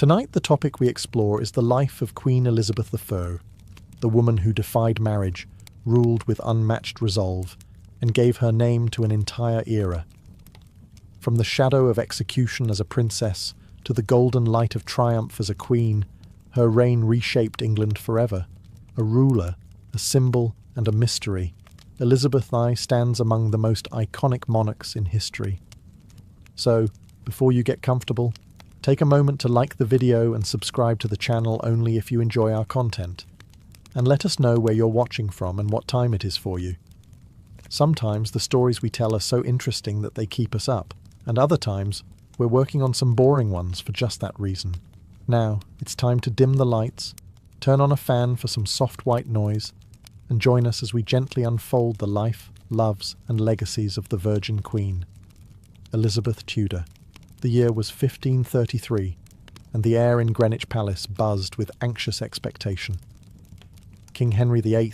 Tonight, the topic we explore is the life of Queen Elizabeth I, the woman who defied marriage, ruled with unmatched resolve, and gave her name to an entire era. From the shadow of execution as a princess to the golden light of triumph as a queen, her reign reshaped England forever. A ruler, a symbol, and a mystery, Elizabeth I stands among the most iconic monarchs in history. So, before you get comfortable, take a moment to like the video and subscribe to the channel only if you enjoy our content. And let us know where you're watching from and what time it is for you. Sometimes the stories we tell are so interesting that they keep us up, and other times we're working on some boring ones for just that reason. Now, it's time to dim the lights, turn on a fan for some soft white noise, and join us as we gently unfold the life, loves, and legacies of the Virgin Queen. Elizabeth Tudor. The year was 1533, and the air in Greenwich Palace buzzed with anxious expectation. King Henry VIII,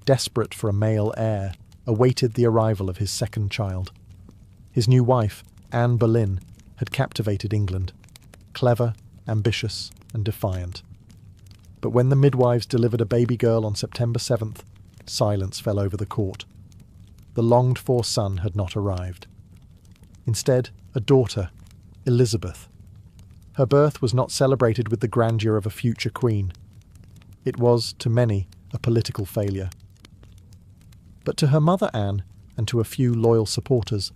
desperate for a male heir, awaited the arrival of his second child. His new wife, Anne Boleyn, had captivated England, clever, ambitious, and defiant. But when the midwives delivered a baby girl on September 7th, silence fell over the court. The longed-for son had not arrived. Instead, a daughter, Elizabeth. Her birth was not celebrated with the grandeur of a future queen. It was, to many, a political failure. But to her mother Anne, and to a few loyal supporters,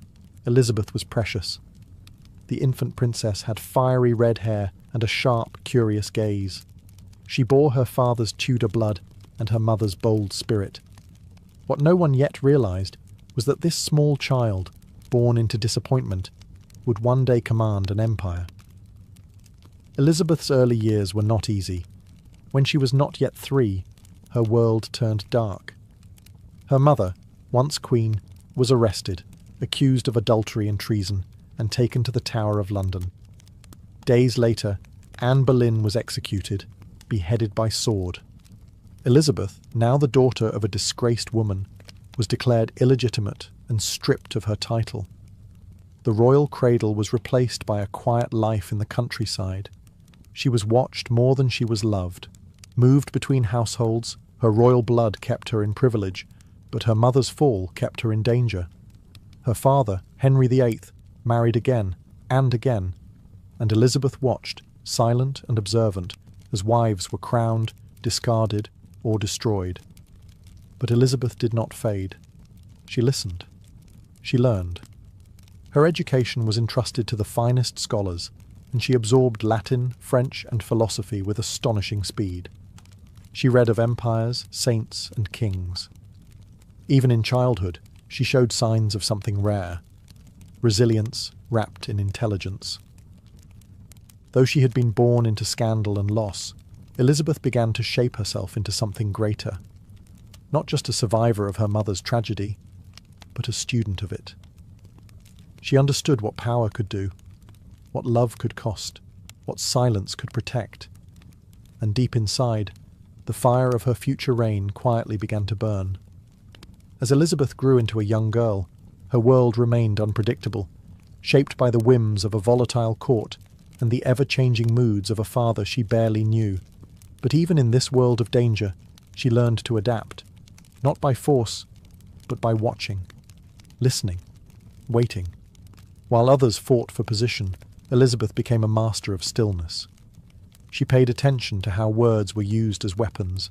Elizabeth was precious. The infant princess had fiery red hair and a sharp, curious gaze. She bore her father's Tudor blood and her mother's bold spirit. What no one yet realized was that this small child, born into disappointment, would one day command an empire. Elizabeth's early years were not easy. When she was not yet 3, her world turned dark. Her mother, once queen, was arrested, accused of adultery and treason, and taken to the Tower of London. Days later, Anne Boleyn was executed, beheaded by sword. Elizabeth, now the daughter of a disgraced woman, was declared illegitimate and stripped of her title. The royal cradle was replaced by a quiet life in the countryside. She was watched more than she was loved. Moved between households, her royal blood kept her in privilege, but her mother's fall kept her in danger. Her father, Henry VIII, married again, and Elizabeth watched, silent and observant, as wives were crowned, discarded, or destroyed. But Elizabeth did not fade. She listened. She learned. Her education was entrusted to the finest scholars, and she absorbed Latin, French, and philosophy with astonishing speed. She read of empires, saints, and kings. Even in childhood, she showed signs of something rare: resilience wrapped in intelligence. Though she had been born into scandal and loss, Elizabeth began to shape herself into something greater. Not just a survivor of her mother's tragedy, but a student of it. She understood what power could do, what love could cost, what silence could protect. And deep inside, the fire of her future reign quietly began to burn. As Elizabeth grew into a young girl, her world remained unpredictable, shaped by the whims of a volatile court and the ever-changing moods of a father she barely knew. But even in this world of danger, she learned to adapt, not by force, but by watching, listening, waiting. While others fought for position, Elizabeth became a master of stillness. She paid attention to how words were used as weapons,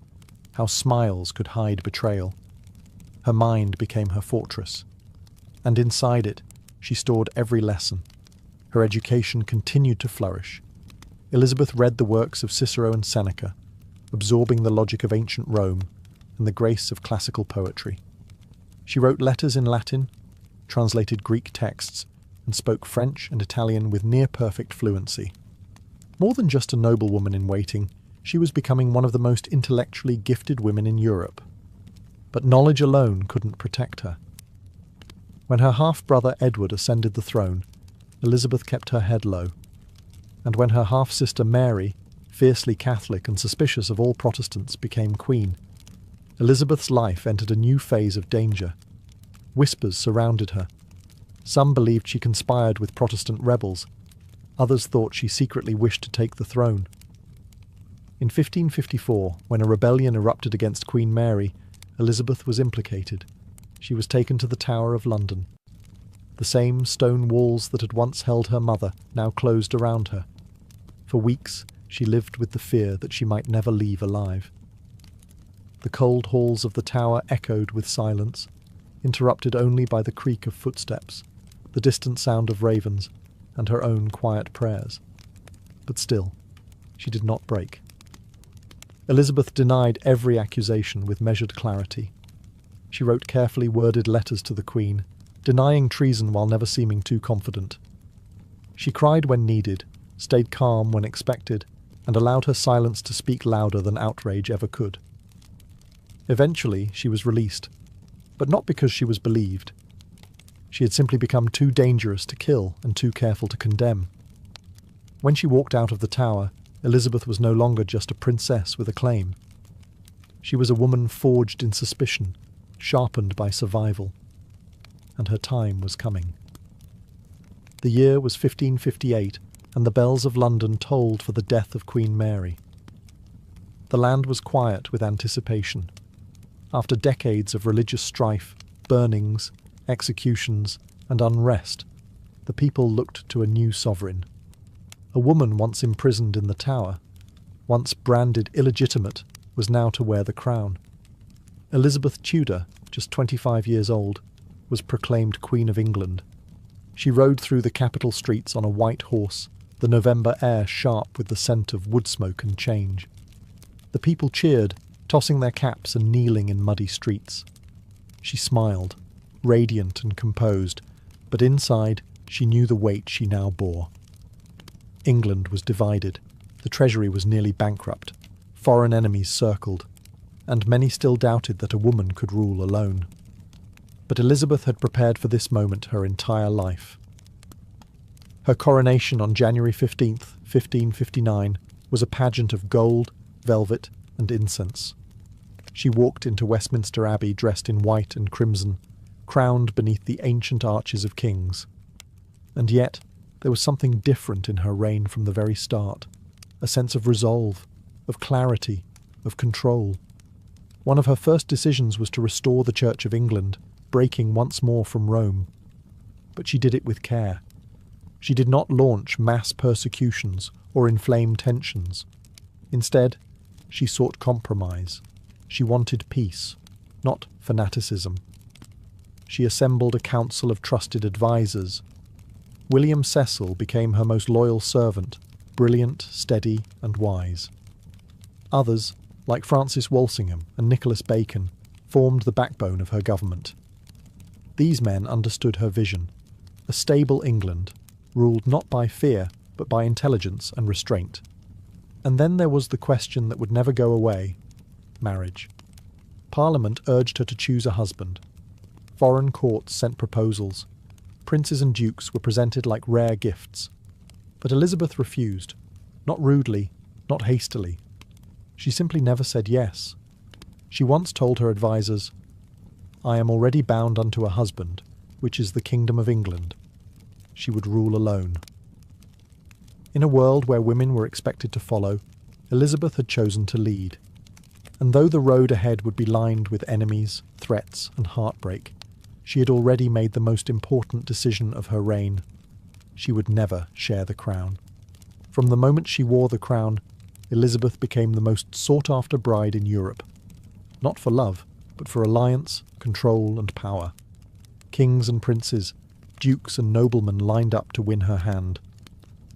how smiles could hide betrayal. Her mind became her fortress, and inside it, she stored every lesson. Her education continued to flourish. Elizabeth read the works of Cicero and Seneca, absorbing the logic of ancient Rome and the grace of classical poetry. She wrote letters in Latin, translated Greek texts, and spoke French and Italian with near-perfect fluency. More than just a noblewoman in waiting, she was becoming one of the most intellectually gifted women in Europe. But knowledge alone couldn't protect her. When her half-brother Edward ascended the throne, Elizabeth kept her head low. And when her half-sister Mary, fiercely Catholic and suspicious of all Protestants, became queen, Elizabeth's life entered a new phase of danger. Whispers surrounded her. Some believed she conspired with Protestant rebels. Others thought she secretly wished to take the throne. In 1554, when a rebellion erupted against Queen Mary, Elizabeth was implicated. She was taken to the Tower of London. The same stone walls that had once held her mother now closed around her. For weeks, she lived with the fear that she might never leave alive. The cold halls of the tower echoed with silence, interrupted only by the creak of footsteps, the distant sound of ravens, and her own quiet prayers. But still, she did not break. Elizabeth denied every accusation with measured clarity. She wrote carefully worded letters to the Queen, denying treason while never seeming too confident. She cried when needed, stayed calm when expected, and allowed her silence to speak louder than outrage ever could. Eventually, she was released, but not because she was believed. She had simply become too dangerous to kill and too careful to condemn. When she walked out of the tower, Elizabeth was no longer just a princess with a claim. She was a woman forged in suspicion, sharpened by survival. And her time was coming. The year was 1558, and the bells of London tolled for the death of Queen Mary. The land was quiet with anticipation. After decades of religious strife, burnings, executions, and unrest, the people looked to a new sovereign. A woman once imprisoned in the Tower, once branded illegitimate, was now to wear the crown. Elizabeth Tudor, just 25 years old, was proclaimed Queen of England. She rode through the capital streets on a white horse, the November air sharp with the scent of wood smoke and change. The people cheered, tossing their caps and kneeling in muddy streets. She smiled, radiant and composed, but inside she knew the weight she now bore. England was divided. The treasury was nearly bankrupt. Foreign enemies circled, and many still doubted that a woman could rule alone. But Elizabeth had prepared for this moment her entire life. Her coronation on January 15th, 1559, was a pageant of gold, velvet, and incense. She walked into Westminster Abbey dressed in white and crimson, crowned beneath the ancient arches of kings. And yet, there was something different in her reign from the very start, a sense of resolve, of clarity, of control. One of her first decisions was to restore the Church of England, breaking once more from Rome. But she did it with care. She did not launch mass persecutions or inflame tensions. Instead, she sought compromise. She wanted peace, not fanaticism. She assembled a council of trusted advisers. William Cecil became her most loyal servant, brilliant, steady, and wise. Others, like Francis Walsingham and Nicholas Bacon, formed the backbone of her government. These men understood her vision, a stable England, ruled not by fear, but by intelligence and restraint. And then there was the question that would never go away: marriage. Parliament urged her to choose a husband. Foreign courts sent proposals. Princes and dukes were presented like rare gifts. But Elizabeth refused, not rudely, not hastily. She simply never said yes. She once told her advisers, "I am already bound unto a husband, which is the kingdom of England." She would rule alone. In a world where women were expected to follow, Elizabeth had chosen to lead. And though the road ahead would be lined with enemies, threats, and heartbreak, she had already made the most important decision of her reign. She would never share the crown. From the moment she wore the crown, Elizabeth became the most sought-after bride in Europe. Not for love, but for alliance, control, and power. Kings and princes, dukes and noblemen lined up to win her hand.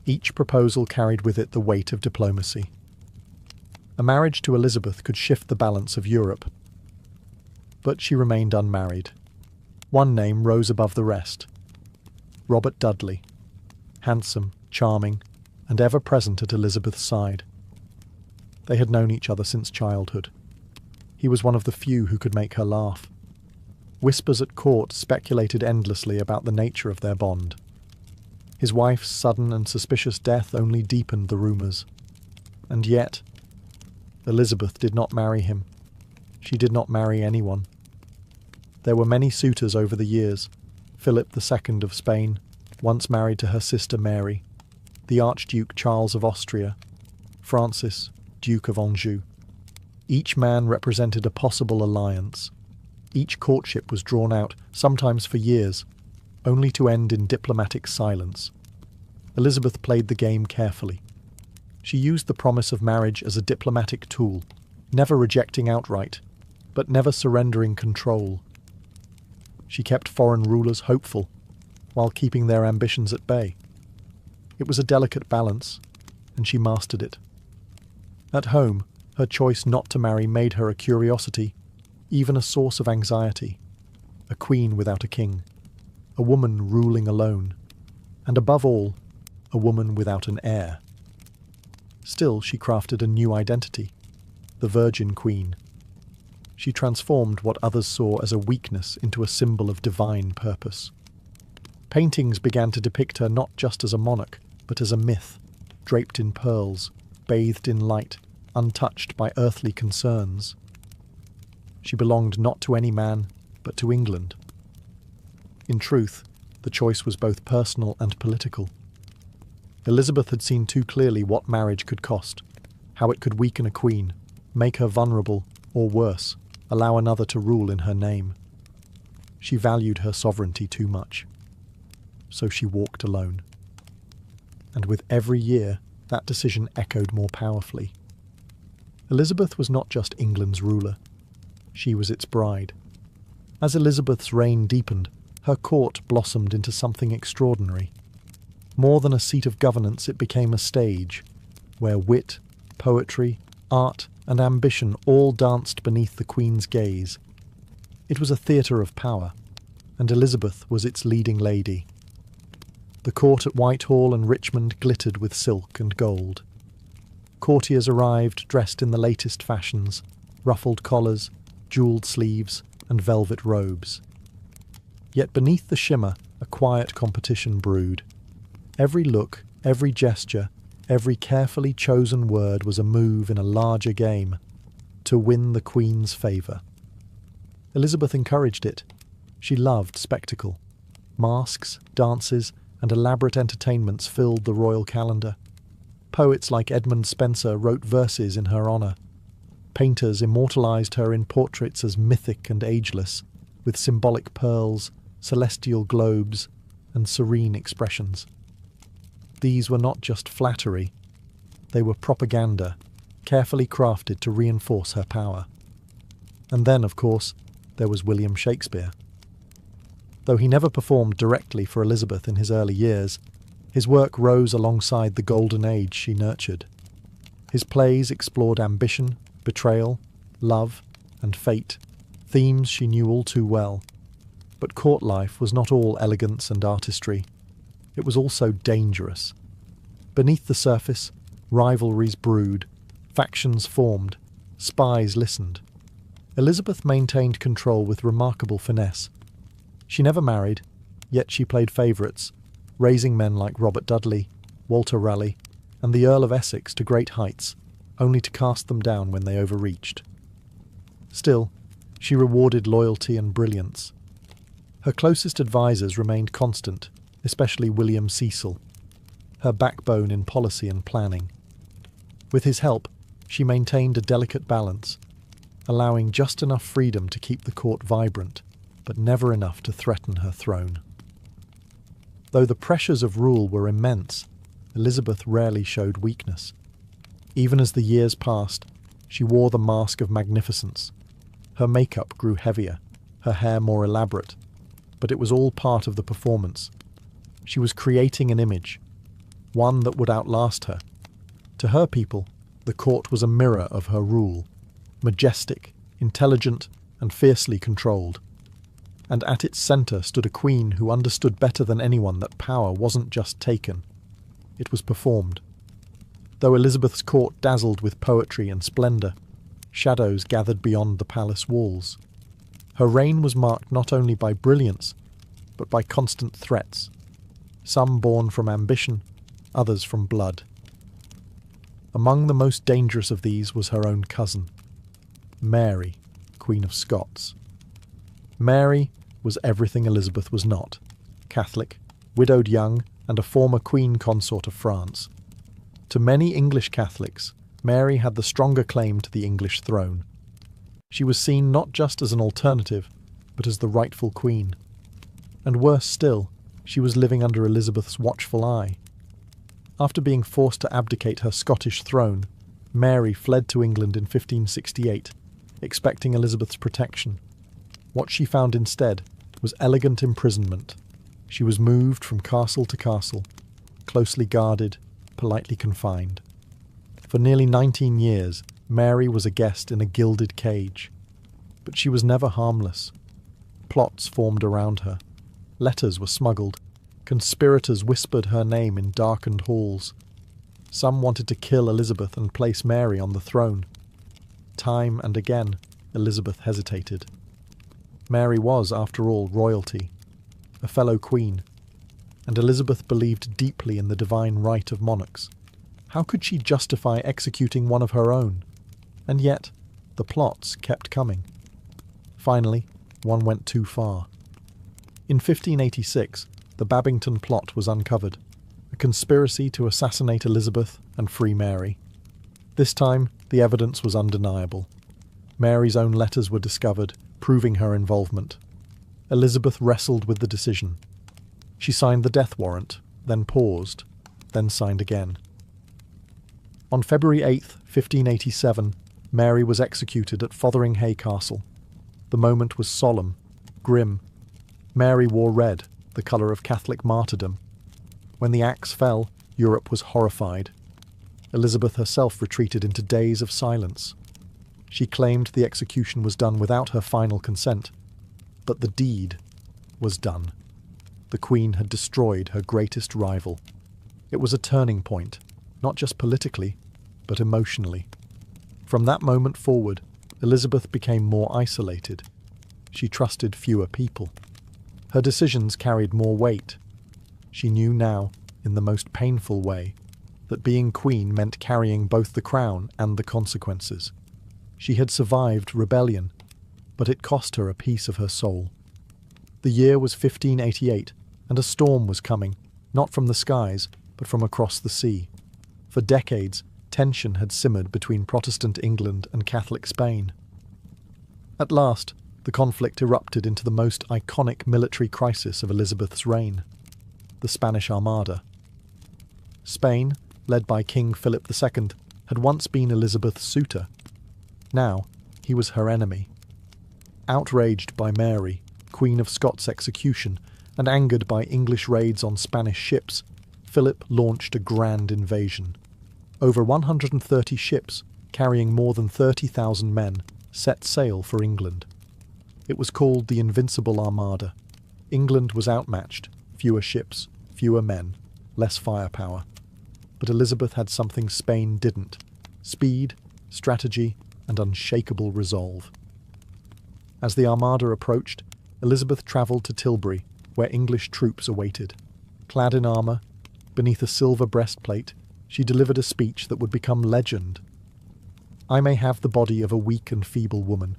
Each proposal carried with it the weight of diplomacy. A marriage to Elizabeth could shift the balance of Europe. But she remained unmarried. One name rose above the rest: Robert Dudley, handsome, charming, and ever present at Elizabeth's side. They had known each other since childhood. He was one of the few who could make her laugh. Whispers at court speculated endlessly about the nature of their bond. His wife's sudden and suspicious death only deepened the rumours. And yet, Elizabeth did not marry him. She did not marry anyone. There were many suitors over the years. Philip II of Spain, once married to her sister Mary. the Archduke Charles of Austria, Francis, Duke of Anjou. Each man represented a possible alliance. Each courtship was drawn out, sometimes for years, only to end in diplomatic silence. Elizabeth played the game carefully. She used the promise of marriage as a diplomatic tool, never rejecting outright, but never surrendering control. She kept foreign rulers hopeful, while keeping their ambitions at bay. It was a delicate balance, and she mastered it. At home, her choice not to marry made her a curiosity, even a source of anxiety. A queen without a king, a woman ruling alone, and above all, a woman without an heir. Still, she crafted a new identity, the Virgin Queen. She transformed what others saw as a weakness into a symbol of divine purpose. Paintings began to depict her not just as a monarch, but as a myth, draped in pearls, bathed in light, untouched by earthly concerns. She belonged not to any man, but to England. In truth, the choice was both personal and political. Elizabeth had seen too clearly what marriage could cost, how it could weaken a queen, make her vulnerable, or worse, allow another to rule in her name. She valued her sovereignty too much. So she walked alone. And with every year, that decision echoed more powerfully. Elizabeth was not just England's ruler. She was its bride. As Elizabeth's reign deepened, her court blossomed into something extraordinary. More than a seat of governance, it became a stage, where wit, poetry, art, and ambition all danced beneath the Queen's gaze. It was a theatre of power, and Elizabeth was its leading lady. The court at Whitehall and Richmond glittered with silk and gold. Courtiers arrived dressed in the latest fashions, ruffled collars, jewelled sleeves, and velvet robes. Yet beneath the shimmer, a quiet competition brewed. Every look, every gesture, every carefully chosen word was a move in a larger game, to win the Queen's favour. Elizabeth encouraged it. She loved spectacle. Masks, dances, and elaborate entertainments filled the royal calendar. Poets like Edmund Spenser wrote verses in her honour. Painters immortalised her in portraits as mythic and ageless, with symbolic pearls, celestial globes, and serene expressions. These were not just flattery, they were propaganda, carefully crafted to reinforce her power. And then, of course, there was William Shakespeare. Though he never performed directly for Elizabeth in his early years, his work rose alongside the golden age she nurtured. His plays explored ambition, betrayal, love, and fate, themes she knew all too well. But court life was not all elegance and artistry. It was also dangerous. Beneath the surface, rivalries brewed, factions formed, spies listened. Elizabeth maintained control with remarkable finesse. She never married, yet she played favourites, raising men like Robert Dudley, Walter Raleigh, and the Earl of Essex to great heights, only to cast them down when they overreached. Still, she rewarded loyalty and brilliance. Her closest advisers remained constant, especially William Cecil, her backbone in policy and planning. With his help, she maintained a delicate balance, allowing just enough freedom to keep the court vibrant, but never enough to threaten her throne. Though the pressures of rule were immense, Elizabeth rarely showed weakness. Even as the years passed, she wore the mask of magnificence. Her makeup grew heavier, her hair more elaborate, but it was all part of the performance. She was creating an image, one that would outlast her. To her people, the court was a mirror of her rule, majestic, intelligent, and fiercely controlled. And at its centre stood a queen who understood better than anyone that power wasn't just taken, it was performed. Though Elizabeth's court dazzled with poetry and splendour, shadows gathered beyond the palace walls. Her reign was marked not only by brilliance, but by constant threats, some born from ambition, others from blood. Among the most dangerous of these was her own cousin, Mary, Queen of Scots. Mary was everything Elizabeth was not: Catholic, widowed young, and a former Queen Consort of France. To many English Catholics, Mary had the stronger claim to the English throne. She was seen not just as an alternative, but as the rightful queen. And worse still, she was living under Elizabeth's watchful eye. After being forced to abdicate her Scottish throne, Mary fled to England in 1568, expecting Elizabeth's protection. What she found instead was elegant imprisonment. She was moved from castle to castle, closely guarded, politely confined. For nearly 19 years, Mary was a guest in a gilded cage. But she was never harmless. Plots formed around her. Letters were smuggled. Conspirators whispered her name in darkened halls. Some wanted to kill Elizabeth and place Mary on the throne. Time and again, Elizabeth hesitated. Mary was, after all, royalty, a fellow queen, and Elizabeth believed deeply in the divine right of monarchs. How could she justify executing one of her own? And yet, the plots kept coming. Finally, one went too far. In 1586, the Babington plot was uncovered, a conspiracy to assassinate Elizabeth and free Mary. This time, the evidence was undeniable. Mary's own letters were discovered, proving her involvement. Elizabeth wrestled with the decision. She signed the death warrant, then paused, then signed again. On February 8, 1587, Mary was executed at Fotheringhay Castle. The moment was solemn, grim. Mary wore red, the colour of Catholic martyrdom. When the axe fell, Europe was horrified. Elizabeth herself retreated into days of silence. She claimed the execution was done without her final consent. But the deed was done. The Queen had destroyed her greatest rival. It was a turning point, not just politically, but emotionally. From that moment forward, Elizabeth became more isolated. She trusted fewer people. Her decisions carried more weight. She knew now, in the most painful way, that being queen meant carrying both the crown and the consequences. She had survived rebellion, but it cost her a piece of her soul. The year was 1588, and a storm was coming, not from the skies, but from across the sea. For decades, tension had simmered between Protestant England and Catholic Spain. At last, the conflict erupted into the most iconic military crisis of Elizabeth's reign, the Spanish Armada. Spain, led by King Philip II, had once been Elizabeth's suitor. Now, he was her enemy. Outraged by Mary, Queen of Scots' execution, and angered by English raids on Spanish ships, Philip launched a grand invasion. Over 130 ships, carrying more than 30,000 men, set sail for England. It was called the Invincible Armada. England was outmatched, fewer ships, fewer men, less firepower. But Elizabeth had something Spain didn't: speed, strategy, and unshakable resolve. As the Armada approached, Elizabeth travelled to Tilbury, where English troops awaited. Clad in armour, beneath a silver breastplate, she delivered a speech that would become legend. "I may have the body of a weak and feeble woman,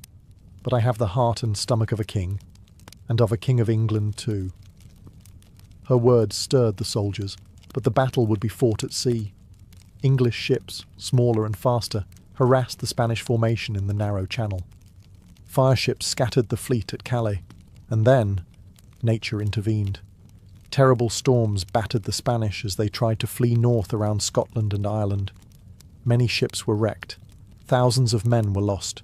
but I have the heart and stomach of a king, and of a king of England too." Her words stirred the soldiers, but the battle would be fought at sea. English ships, smaller and faster, harassed the Spanish formation in the narrow channel. Fireships scattered the fleet at Calais, and then nature intervened. Terrible storms battered the Spanish as they tried to flee north around Scotland and Ireland. Many ships were wrecked. Thousands of men were lost.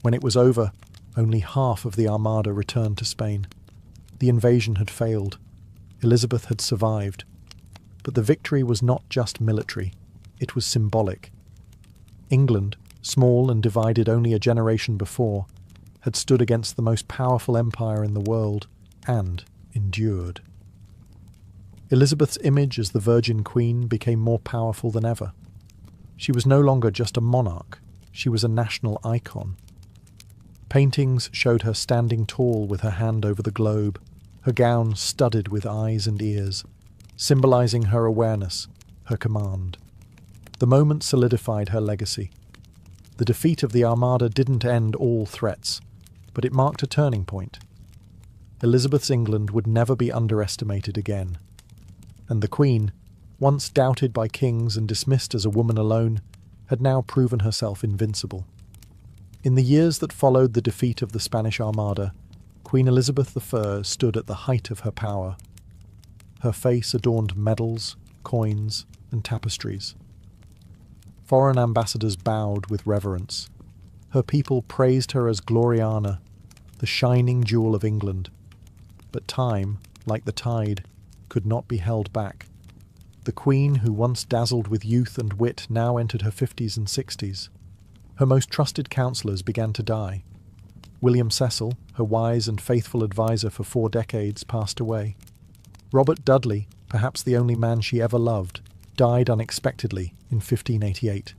When it was over, only half of the Armada returned to Spain. The invasion had failed. Elizabeth had survived. But the victory was not just military. It was symbolic. England, small and divided only a generation before, had stood against the most powerful empire in the world and endured. Elizabeth's image as the Virgin Queen became more powerful than ever. She was no longer just a monarch, she was a national icon. Paintings showed her standing tall with her hand over the globe, her gown studded with eyes and ears, symbolizing her awareness, her command. The moment solidified her legacy. The defeat of the Armada didn't end all threats, but it marked a turning point. Elizabeth's England would never be underestimated again. And the Queen, once doubted by kings and dismissed as a woman alone, had now proven herself invincible. In the years that followed the defeat of the Spanish Armada, Queen Elizabeth I stood at the height of her power. Her face adorned medals, coins, and tapestries. Foreign ambassadors bowed with reverence. Her people praised her as Gloriana, the shining jewel of England. But time, like the tide, could not be held back. The Queen, who once dazzled with youth and wit, now entered her 50s and 60s. Her most trusted counsellors began to die. William Cecil, her wise and faithful adviser for 4 decades, passed away. Robert Dudley, perhaps the only man she ever loved, died unexpectedly in 1588.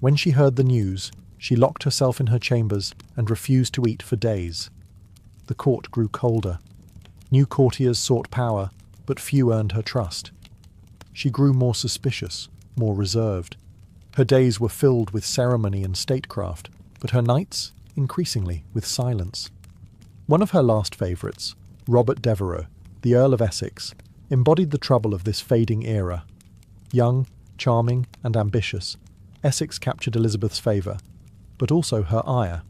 When she heard the news, she locked herself in her chambers and refused to eat for days. The court grew colder. New courtiers sought power, but few earned her trust. She grew more suspicious, more reserved. Her days were filled with ceremony and statecraft, but her nights, increasingly, with silence. One of her last favourites, Robert Devereux, the Earl of Essex, embodied the trouble of this fading era. Young, charming, and ambitious, Essex captured Elizabeth's favour, but also her ire.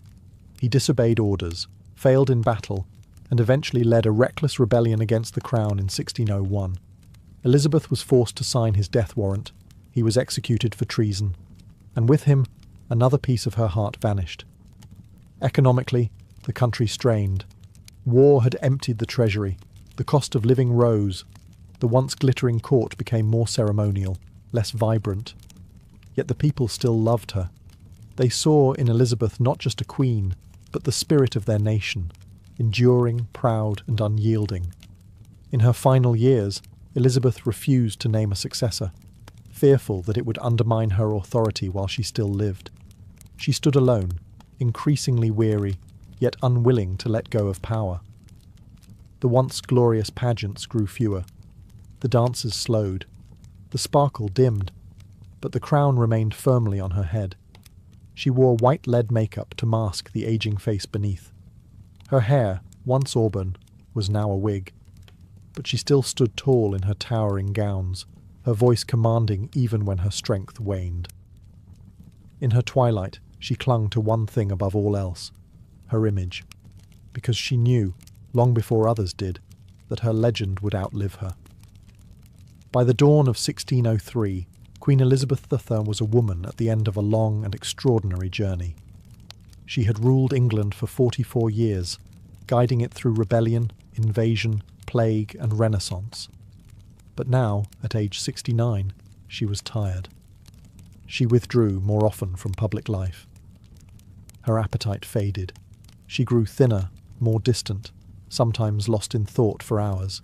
He disobeyed orders, failed in battle, and eventually led a reckless rebellion against the crown in 1601. Elizabeth was forced to sign his death warrant. He was executed for treason, and with him, another piece of her heart vanished. Economically, the country strained. War had emptied the treasury. The cost of living rose. The once glittering court became more ceremonial, less vibrant. Yet the people still loved her. They saw in Elizabeth not just a queen, but the spirit of their nation, enduring, proud, and unyielding. In her final years, Elizabeth refused to name a successor, fearful that it would undermine her authority while she still lived. She stood alone, increasingly weary, yet unwilling to let go of power. The once glorious pageants grew fewer. The dances slowed. The sparkle dimmed, but the crown remained firmly on her head. She wore white lead makeup to mask the aging face beneath. Her hair, once auburn, was now a wig, but she still stood tall in her towering gowns, her voice commanding even when her strength waned. In her twilight, she clung to one thing above all else, her image, because she knew, long before others did, that her legend would outlive her. By the dawn of 1603, Queen Elizabeth III was a woman at the end of a long and extraordinary journey. She had ruled England for 44 years, guiding it through rebellion, invasion, plague, and Renaissance. But now, at age 69, she was tired. She withdrew more often from public life. Her appetite faded. She grew thinner, more distant, sometimes lost in thought for hours,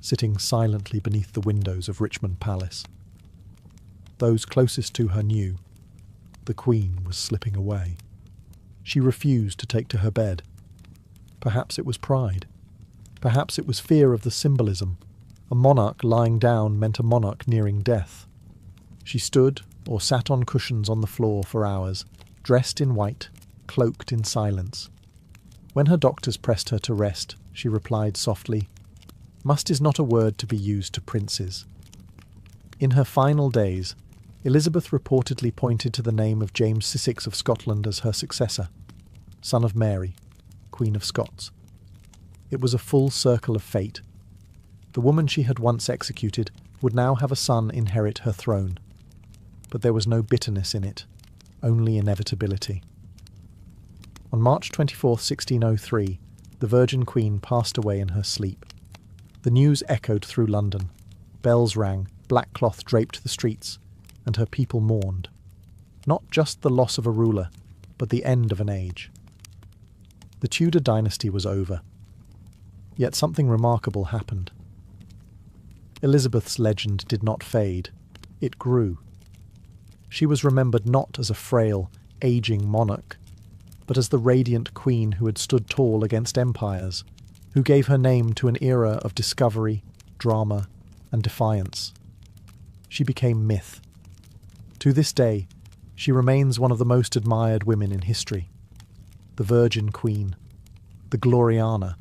sitting silently beneath the windows of Richmond Palace. Those closest to her knew the Queen was slipping away. She refused to take to her bed. Perhaps it was pride. Perhaps it was fear of the symbolism. A monarch lying down meant a monarch nearing death. She stood or sat on cushions on the floor for hours, dressed in white, cloaked in silence. When her doctors pressed her to rest, she replied softly, "Must is not a word to be used to princes." In her final days, Elizabeth reportedly pointed to the name of James VI of Scotland as her successor, son of Mary, Queen of Scots. It was a full circle of fate. The woman she had once executed would now have a son inherit her throne. But there was no bitterness in it, only inevitability. On March 24, 1603, the Virgin Queen passed away in her sleep. The news echoed through London. Bells rang, black cloth draped the streets, and her people mourned. Not just the loss of a ruler, but the end of an age. The Tudor dynasty was over. Yet something remarkable happened. Elizabeth's legend did not fade. It grew. She was remembered not as a frail, aging monarch, but as the radiant queen who had stood tall against empires, who gave her name to an era of discovery, drama, and defiance. She became myth. To this day, she remains one of the most admired women in history. The Virgin Queen, the Gloriana,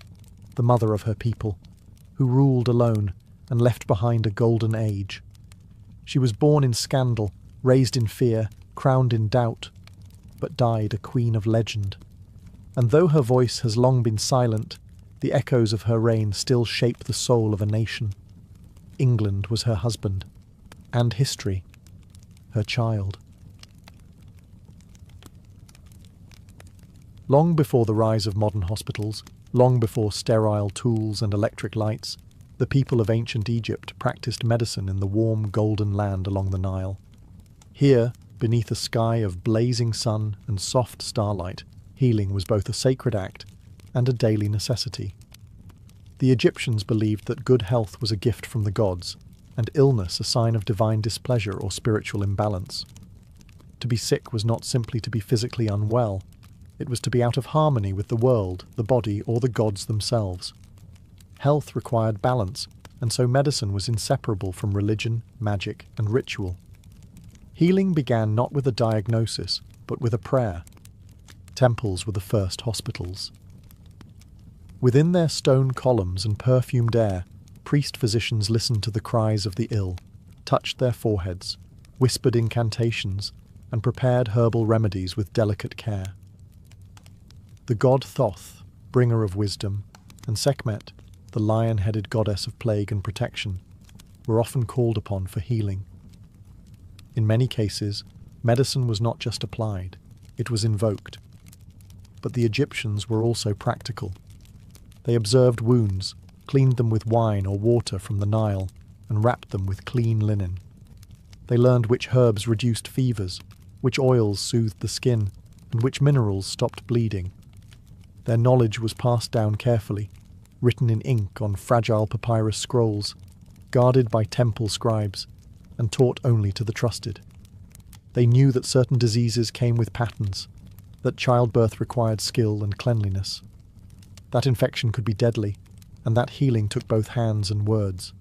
the mother of her people, who ruled alone, and left behind a golden age. She was born in scandal, raised in fear, crowned in doubt, but died a queen of legend. And though her voice has long been silent, the echoes of her reign still shape the soul of a nation. England was her husband, and history, her child. Long before the rise of modern hospitals, long before sterile tools and electric lights, the people of ancient Egypt practiced medicine in the warm golden land along the Nile. Here, beneath a sky of blazing sun and soft starlight, healing was both a sacred act and a daily necessity. The Egyptians believed that good health was a gift from the gods, and illness a sign of divine displeasure or spiritual imbalance. To be sick was not simply to be physically unwell, it was to be out of harmony with the world, the body, or the gods themselves. Health required balance, and so medicine was inseparable from religion, magic, and ritual. Healing began not with a diagnosis, but with a prayer. Temples were the first hospitals. Within their stone columns and perfumed air, priest-physicians listened to the cries of the ill, touched their foreheads, whispered incantations, and prepared herbal remedies with delicate care. The god Thoth, bringer of wisdom, and Sekhmet, the lion-headed goddess of plague and protection, were often called upon for healing. In many cases, medicine was not just applied, it was invoked. But the Egyptians were also practical. They observed wounds, cleaned them with wine or water from the Nile, and wrapped them with clean linen. They learned which herbs reduced fevers, which oils soothed the skin, and which minerals stopped bleeding. Their knowledge was passed down carefully, written in ink on fragile papyrus scrolls, guarded by temple scribes, and taught only to the trusted. They knew that certain diseases came with patterns, that childbirth required skill and cleanliness, that infection could be deadly, and that healing took both hands and words.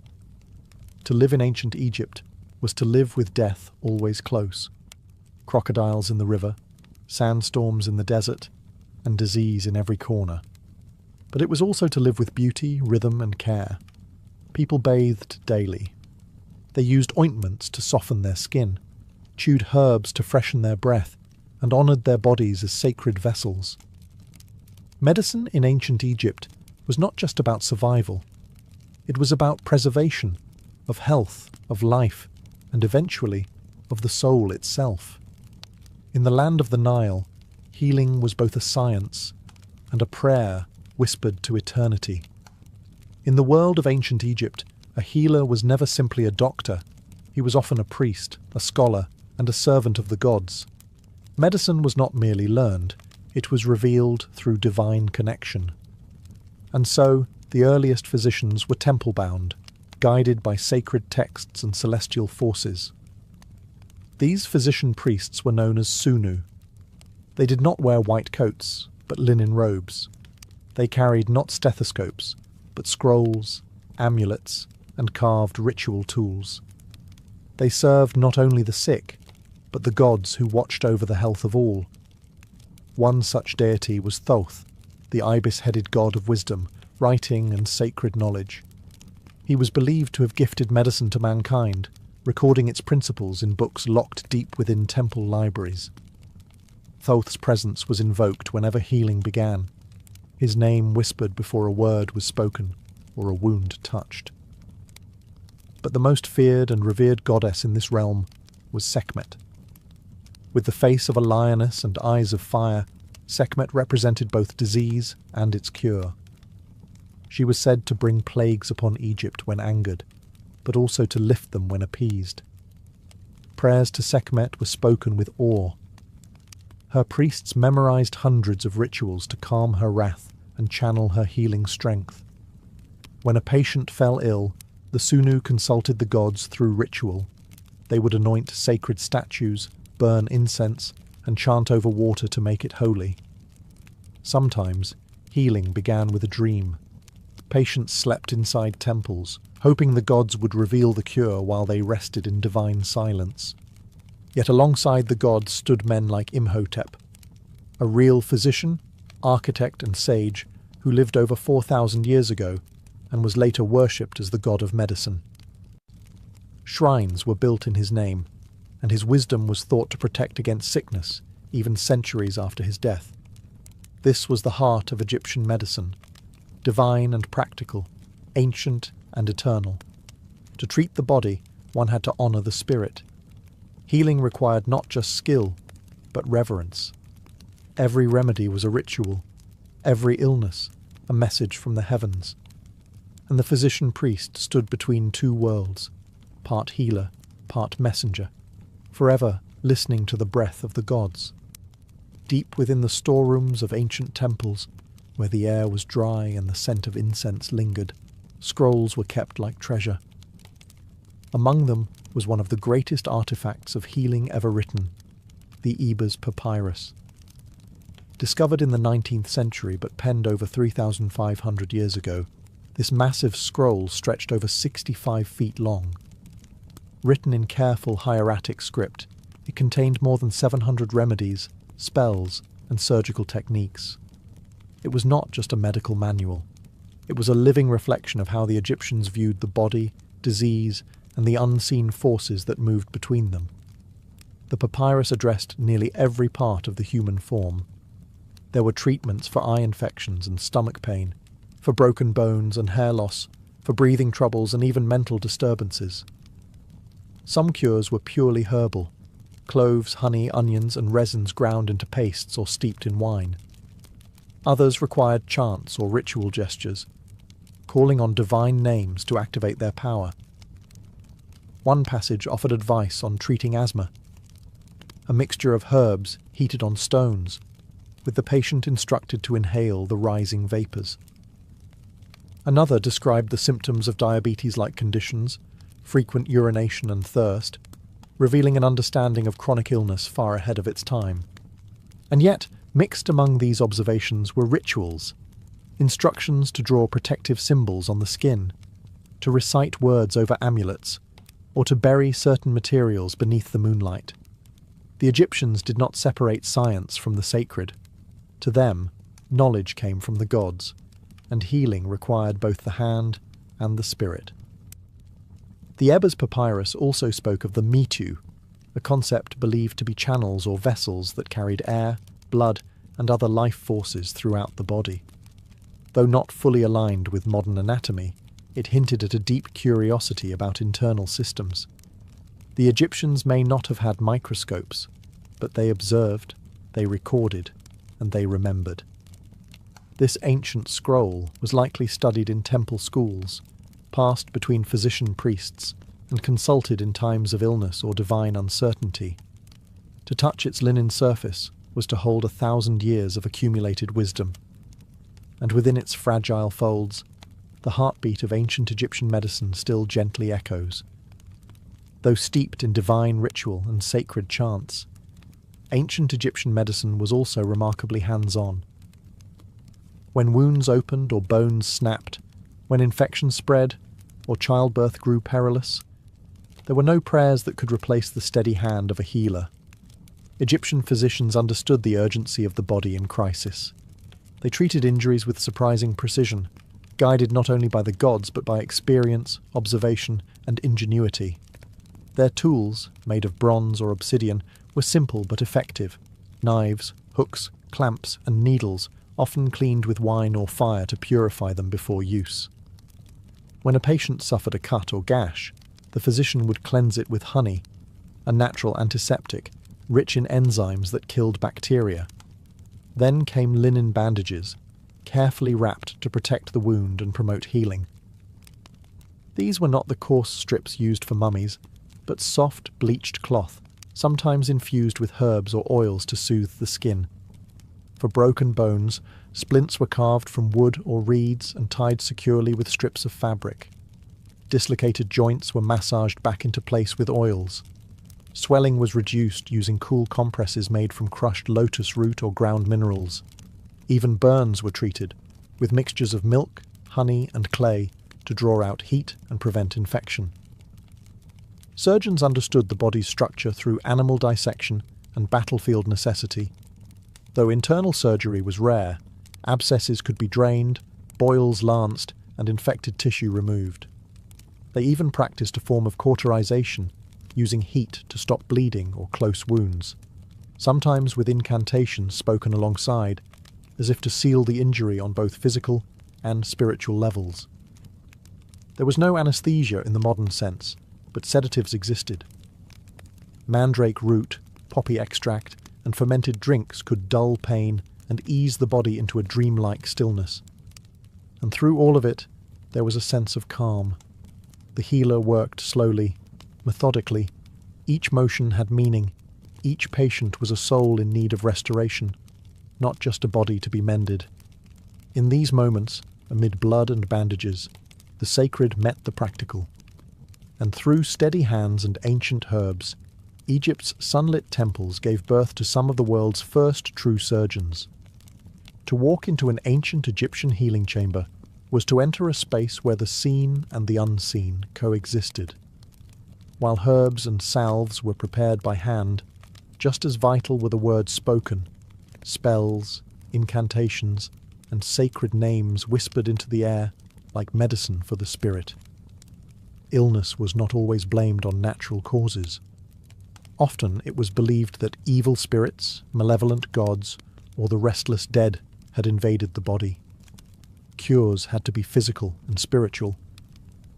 To live in ancient Egypt was to live with death always close. Crocodiles in the river, sandstorms in the desert, and disease in every corner. But it was also to live with beauty, rhythm, and care. People bathed daily. They used ointments to soften their skin, chewed herbs to freshen their breath, and honoured their bodies as sacred vessels. Medicine in ancient Egypt was not just about survival. It was about preservation, of health, of life, and eventually of the soul itself. In the land of the Nile, healing was both a science and a prayer whispered to eternity. In the world of ancient Egypt, a healer was never simply a doctor. He was often a priest, a scholar, and a servant of the gods. Medicine was not merely learned, it was revealed through divine connection. And so, the earliest physicians were temple-bound, guided by sacred texts and celestial forces. These physician priests were known as Sunu. They did not wear white coats, but linen robes. They carried not stethoscopes, but scrolls, amulets, and carved ritual tools. They served not only the sick, but the gods who watched over the health of all. One such deity was Thoth, the ibis-headed god of wisdom, writing, and sacred knowledge. He was believed to have gifted medicine to mankind, recording its principles in books locked deep within temple libraries. Thoth's presence was invoked whenever healing began, his name whispered before a word was spoken or a wound touched. But the most feared and revered goddess in this realm was Sekhmet. With the face of a lioness and eyes of fire, Sekhmet represented both disease and its cure. She was said to bring plagues upon Egypt when angered, but also to lift them when appeased. Prayers to Sekhmet were spoken with awe. Her priests memorized hundreds of rituals to calm her wrath and channel her healing strength. When a patient fell ill, the Sunu consulted the gods through ritual. They would anoint sacred statues, burn incense, and chant over water to make it holy. Sometimes, healing began with a dream. Patients slept inside temples, hoping the gods would reveal the cure while they rested in divine silence. Yet alongside the gods stood men like Imhotep, a real physician, architect and sage who lived over 4,000 years ago, and was later worshipped as the god of medicine. Shrines were built in his name, and his wisdom was thought to protect against sickness, even centuries after his death. This was the heart of Egyptian medicine, divine and practical, ancient and eternal. To treat the body, one had to honour the spirit. Healing required not just skill, but reverence. Every remedy was a ritual, every illness a message from the heavens. And the physician-priest stood between two worlds, part healer, part messenger, forever listening to the breath of the gods. Deep within the storerooms of ancient temples, where the air was dry and the scent of incense lingered, scrolls were kept like treasure. Among them was one of the greatest artifacts of healing ever written, the Ebers Papyrus. Discovered in the 19th century but penned over 3,500 years ago, this massive scroll stretched over 65 feet long. Written in careful hieratic script, it contained more than 700 remedies, spells, and surgical techniques. It was not just a medical manual. It was a living reflection of how the Egyptians viewed the body, disease, and the unseen forces that moved between them. The papyrus addressed nearly every part of the human form. There were treatments for eye infections and stomach pain, for broken bones and hair loss, for breathing troubles and even mental disturbances. Some cures were purely herbal: cloves, honey, onions, and resins ground into pastes or steeped in wine. Others required chants or ritual gestures, calling on divine names to activate their power. One passage offered advice on treating asthma: a mixture of herbs heated on stones, with the patient instructed to inhale the rising vapours. Another described the symptoms of diabetes-like conditions, frequent urination and thirst, revealing an understanding of chronic illness far ahead of its time. And yet, mixed among these observations were rituals, instructions to draw protective symbols on the skin, to recite words over amulets, or to bury certain materials beneath the moonlight. The Egyptians did not separate science from the sacred. To them, knowledge came from the gods, and healing required both the hand and the spirit. The Ebers Papyrus also spoke of the mitu, a concept believed to be channels or vessels that carried air, blood, and other life forces throughout the body. Though not fully aligned with modern anatomy, it hinted at a deep curiosity about internal systems. The Egyptians may not have had microscopes, but they observed, they recorded, and they remembered. This ancient scroll was likely studied in temple schools, passed between physician priests, and consulted in times of illness or divine uncertainty. To touch its linen surface was to hold 1,000 years of accumulated wisdom, and within its fragile folds, the heartbeat of ancient Egyptian medicine still gently echoes. Though steeped in divine ritual and sacred chants, ancient Egyptian medicine was also remarkably hands-on. When wounds opened or bones snapped, when infection spread or childbirth grew perilous, there were no prayers that could replace the steady hand of a healer. Egyptian physicians understood the urgency of the body in crisis. They treated injuries with surprising precision, guided not only by the gods but by experience, observation, and ingenuity. Their tools, made of bronze or obsidian, were simple but effective: knives, hooks, clamps, and needles, often cleaned with wine or fire to purify them before use. When a patient suffered a cut or gash, the physician would cleanse it with honey, a natural antiseptic, rich in enzymes that killed bacteria. Then came linen bandages, carefully wrapped to protect the wound and promote healing. These were not the coarse strips used for mummies, but soft, bleached cloth, sometimes infused with herbs or oils to soothe the skin. For broken bones, splints were carved from wood or reeds and tied securely with strips of fabric. Dislocated joints were massaged back into place with oils. Swelling was reduced using cool compresses made from crushed lotus root or ground minerals. Even burns were treated, with mixtures of milk, honey, and clay to draw out heat and prevent infection. Surgeons understood the body's structure through animal dissection and battlefield necessity. Though internal surgery was rare, abscesses could be drained, boils lanced, and infected tissue removed. They even practiced a form of cauterization, using heat to stop bleeding or close wounds, sometimes with incantations spoken alongside, as if to seal the injury on both physical and spiritual levels. There was no anesthesia in the modern sense, but sedatives existed. Mandrake root, poppy extract, and fermented drinks could dull pain and ease the body into a dreamlike stillness. And through all of it, there was a sense of calm. The healer worked slowly, methodically. Each motion had meaning. Each patient was a soul in need of restoration, not just a body to be mended. In these moments, amid blood and bandages, the sacred met the practical. And through steady hands and ancient herbs, Egypt's sunlit temples gave birth to some of the world's first true surgeons. To walk into an ancient Egyptian healing chamber was to enter a space where the seen and the unseen coexisted. While herbs and salves were prepared by hand, just as vital were the words spoken, spells, incantations, and sacred names whispered into the air like medicine for the spirit. Illness was not always blamed on natural causes. Often it was believed that evil spirits, malevolent gods, or the restless dead had invaded the body. Cures had to be physical and spiritual.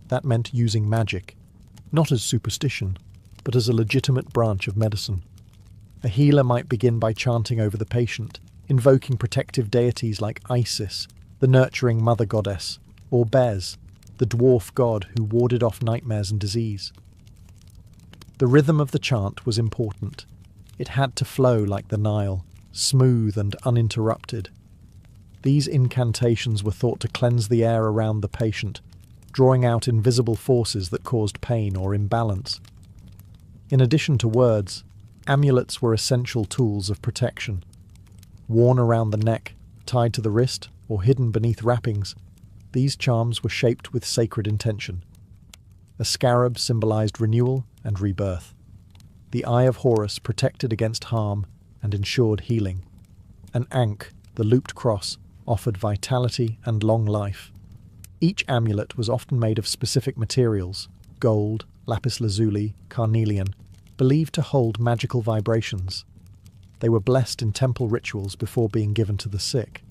That meant using magic, not as superstition, but as a legitimate branch of medicine. A healer might begin by chanting over the patient, invoking protective deities like Isis, the nurturing mother goddess, or Bez, the dwarf god who warded off nightmares and disease. The rhythm of the chant was important. It had to flow like the Nile, smooth and uninterrupted. These incantations were thought to cleanse the air around the patient, drawing out invisible forces that caused pain or imbalance. In addition to words, amulets were essential tools of protection. Worn around the neck, tied to the wrist, or hidden beneath wrappings, these charms were shaped with sacred intention. A scarab symbolized renewal and rebirth. The Eye of Horus protected against harm and ensured healing. An ankh, the looped cross, offered vitality and long life. Each amulet was often made of specific materials, gold, lapis lazuli, carnelian, believed to hold magical vibrations. They were blessed in temple rituals before being given to the sick.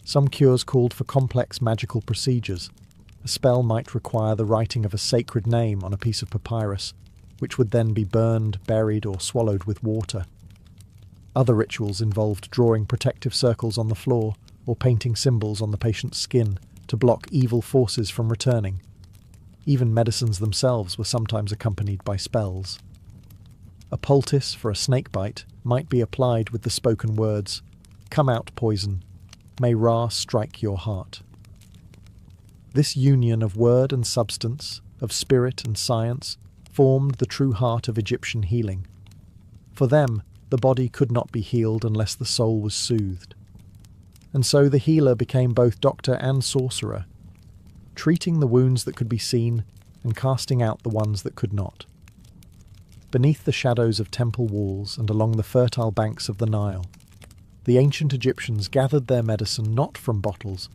Some cures called for complex magical procedures. A spell might require the writing of a sacred name on a piece of papyrus, which would then be burned, buried, or swallowed with water. Other rituals involved drawing protective circles on the floor or painting symbols on the patient's skin to block evil forces from returning. Even medicines themselves were sometimes accompanied by spells. A poultice for a snakebite might be applied with the spoken words, "Come out, poison. May Ra strike your heart." This union of word and substance, of spirit and science, formed the true heart of Egyptian healing. For them, the body could not be healed unless the soul was soothed. And so the healer became both doctor and sorcerer, treating the wounds that could be seen and casting out the ones that could not. Beneath the shadows of temple walls and along the fertile banks of the Nile, the ancient Egyptians gathered their medicine not from bottles,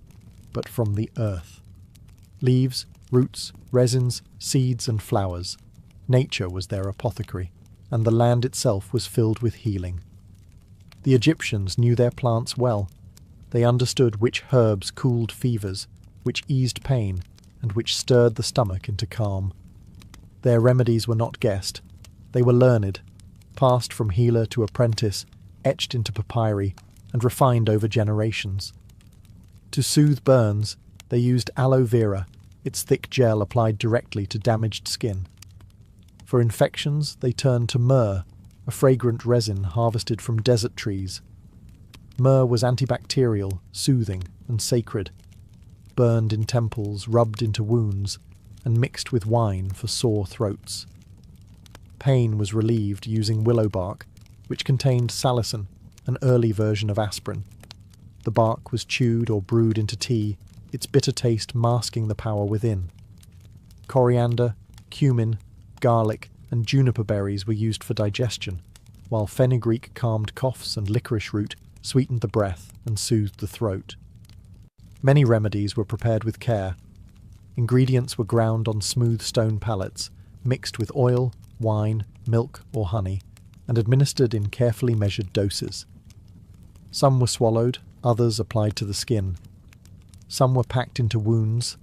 but from the earth. Leaves, roots, resins, seeds and flowers. Nature was their apothecary, and the land itself was filled with healing. The Egyptians knew their plants well. They understood which herbs cooled fevers, which eased pain, and which stirred the stomach into calm. Their remedies were not guessed. They were learned, passed from healer to apprentice, etched into papyri, and refined over generations. To soothe burns, they used aloe vera, its thick gel applied directly to damaged skin. For infections, they turned to myrrh, a fragrant resin harvested from desert trees. Myrrh was antibacterial, soothing, and sacred, burned in temples, rubbed into wounds, and mixed with wine for sore throats. Pain was relieved using willow bark, which contained salicin, an early version of aspirin. The bark was chewed or brewed into tea, its bitter taste masking the power within. Coriander, cumin, garlic, and juniper berries were used for digestion, while fenugreek calmed coughs and licorice root sweetened the breath and soothed the throat. Many remedies were prepared with care. Ingredients were ground on smooth stone pallets, mixed with oil, wine, milk, or honey, and administered in carefully measured doses. Some were swallowed, others applied to the skin. Some were packed into wounds,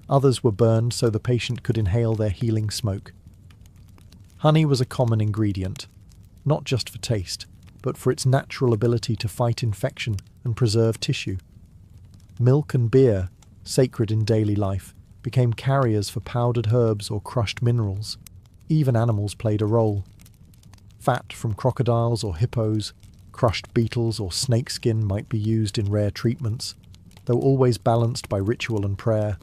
others were burned so the patient could inhale their healing smoke. Honey was a common ingredient, not just for taste, but for its natural ability to fight infection and preserve tissue. Milk and beer, sacred in daily life, became carriers for powdered herbs or crushed minerals. Even animals played a role. Fat from crocodiles or hippos, crushed beetles or snakeskin might be used in rare treatments, though always balanced by ritual and prayer.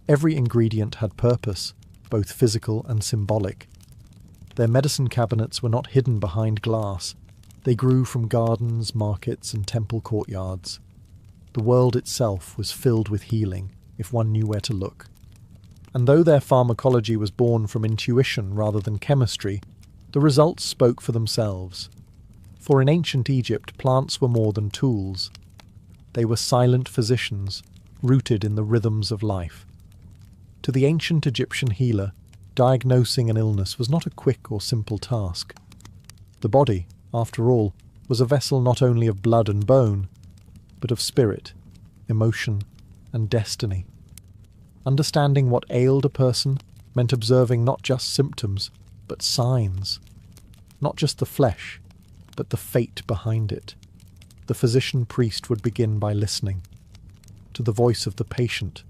Every ingredient had purpose, both physical and symbolic. Their medicine cabinets were not hidden behind glass. They grew from gardens, markets, and temple courtyards. The world itself was filled with healing, if one knew where to look. And though their pharmacology was born from intuition rather than chemistry, the results spoke for themselves. For in ancient Egypt, plants were more than tools. They were silent physicians, rooted in the rhythms of life. To the ancient Egyptian healer, diagnosing an illness was not a quick or simple task. The body, after all, was a vessel not only of blood and bone, but of spirit, emotion, and destiny. Understanding what ailed a person meant observing not just symptoms, but signs. Not just the flesh, but the fate behind it. The physician-priest would begin by listening to the voice of the patient,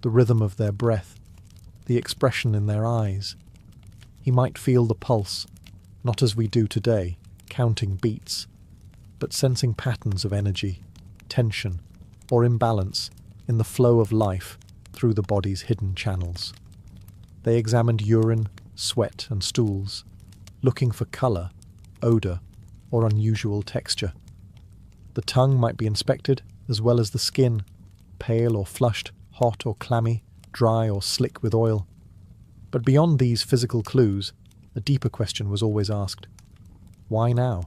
the rhythm of their breath, the expression in their eyes. He might feel the pulse, not as we do today, counting beats, but sensing patterns of energy, tension, or imbalance in the flow of life through the body's hidden channels. They examined urine, sweat, and stools, looking for colour, odour, or unusual texture. The tongue might be inspected, as well as the skin, pale or flushed, hot or clammy, dry or slick with oil. But beyond these physical clues, a deeper question was always asked. Why now?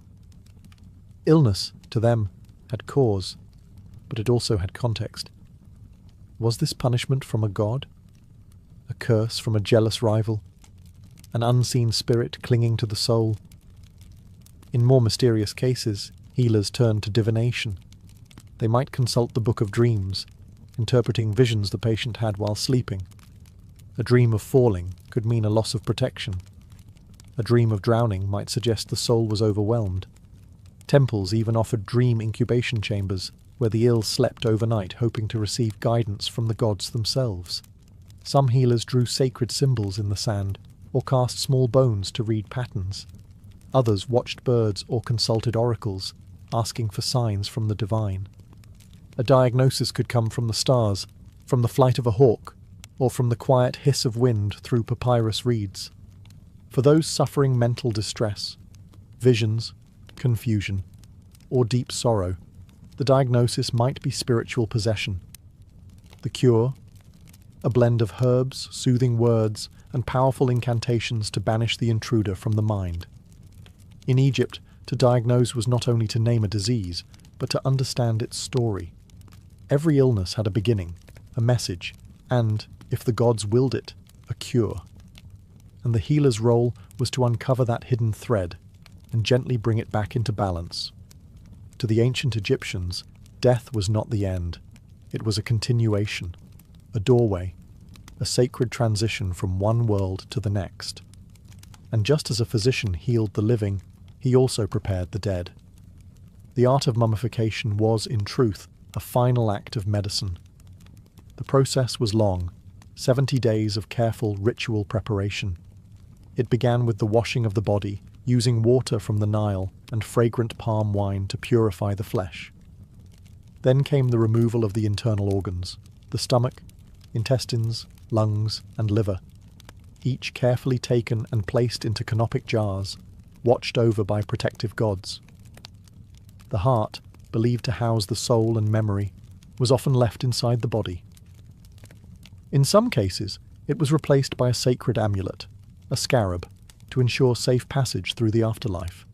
Illness, to them, had cause, but it also had context. Was this punishment from a god? A curse from a jealous rival? An unseen spirit clinging to the soul? In more mysterious cases, healers turned to divination. They might consult the Book of Dreams, interpreting visions the patient had while sleeping. A dream of falling could mean a loss of protection. A dream of drowning might suggest the soul was overwhelmed. Temples even offered dream incubation chambers, where the ill slept overnight hoping to receive guidance from the gods themselves. Some healers drew sacred symbols in the sand, or cast small bones to read patterns. Others watched birds or consulted oracles, asking for signs from the divine. A diagnosis could come from the stars, from the flight of a hawk, or from the quiet hiss of wind through papyrus reeds. For those suffering mental distress, visions, confusion, or deep sorrow, the diagnosis might be spiritual possession. The cure? A blend of herbs, soothing words, and powerful incantations to banish the intruder from the mind. In Egypt, to diagnose was not only to name a disease, but to understand its story. Every illness had a beginning, a message, and, if the gods willed it, a cure. And the healer's role was to uncover that hidden thread and gently bring it back into balance. To the ancient Egyptians, death was not the end. It was a continuation, a doorway, a sacred transition from one world to the next. And just as a physician healed the living, he also prepared the dead. The art of mummification was, in truth, a final act of medicine. The process was long, 70 days of careful ritual preparation. It began with the washing of the body, using water from the Nile and fragrant palm wine to purify the flesh. Then came the removal of the internal organs, the stomach, intestines, lungs, and liver, each carefully taken and placed into canopic jars, watched over by protective gods. The heart, believed to house the soul and memory, was often left inside the body. In some cases, it was replaced by a sacred amulet, a scarab, to ensure safe passage through the afterlife.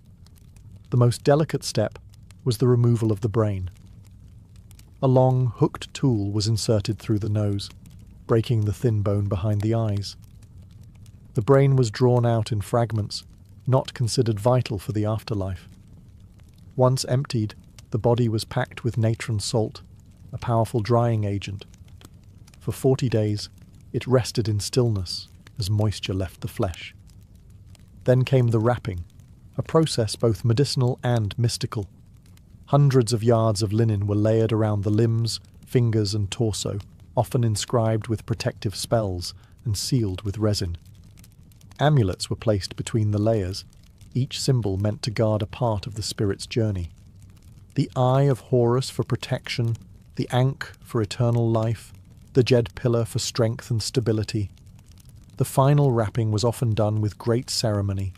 The most delicate step was the removal of the brain. A long, hooked tool was inserted through the nose, breaking the thin bone behind the eyes. The brain was drawn out in fragments, not considered vital for the afterlife. Once emptied, the body was packed with natron salt, a powerful drying agent. For 40 days, it rested in stillness as moisture left the flesh. Then came the wrapping, a process both medicinal and mystical. Hundreds of yards of linen were layered around the limbs, fingers, and torso, often inscribed with protective spells and sealed with resin. Amulets were placed between the layers, each symbol meant to guard a part of the spirit's journey. The Eye of Horus for protection, the Ankh for eternal life, the Jed pillar for strength and stability. The final wrapping was often done with great ceremony.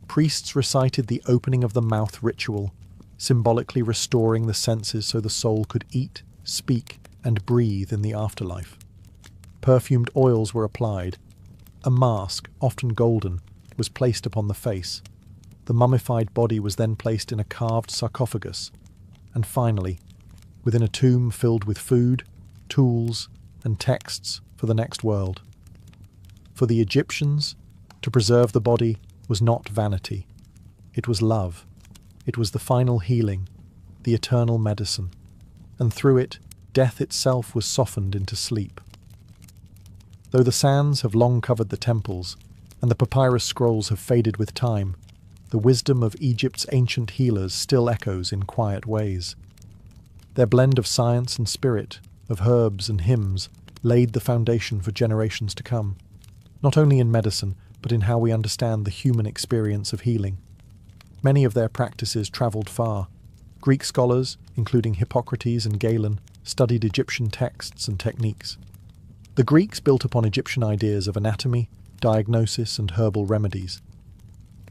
Priests recited the opening of the mouth ritual, symbolically restoring the senses so the soul could eat, speak, and breathe in the afterlife. Perfumed oils were applied. A mask, often golden, was placed upon the face. The mummified body was then placed in a carved sarcophagus. And finally, within a tomb filled with food, tools, and texts for the next world. For the Egyptians, to preserve the body was not vanity. It was love. It was the final healing, the eternal medicine. And through it, death itself was softened into sleep. Though the sands have long covered the temples, and the papyrus scrolls have faded with time, the wisdom of Egypt's ancient healers still echoes in quiet ways. Their blend of science and spirit, of herbs and hymns, laid the foundation for generations to come, not only in medicine, but in how we understand the human experience of healing. Many of their practices travelled far. Greek scholars, including Hippocrates and Galen, studied Egyptian texts and techniques. The Greeks built upon Egyptian ideas of anatomy, diagnosis, and herbal remedies.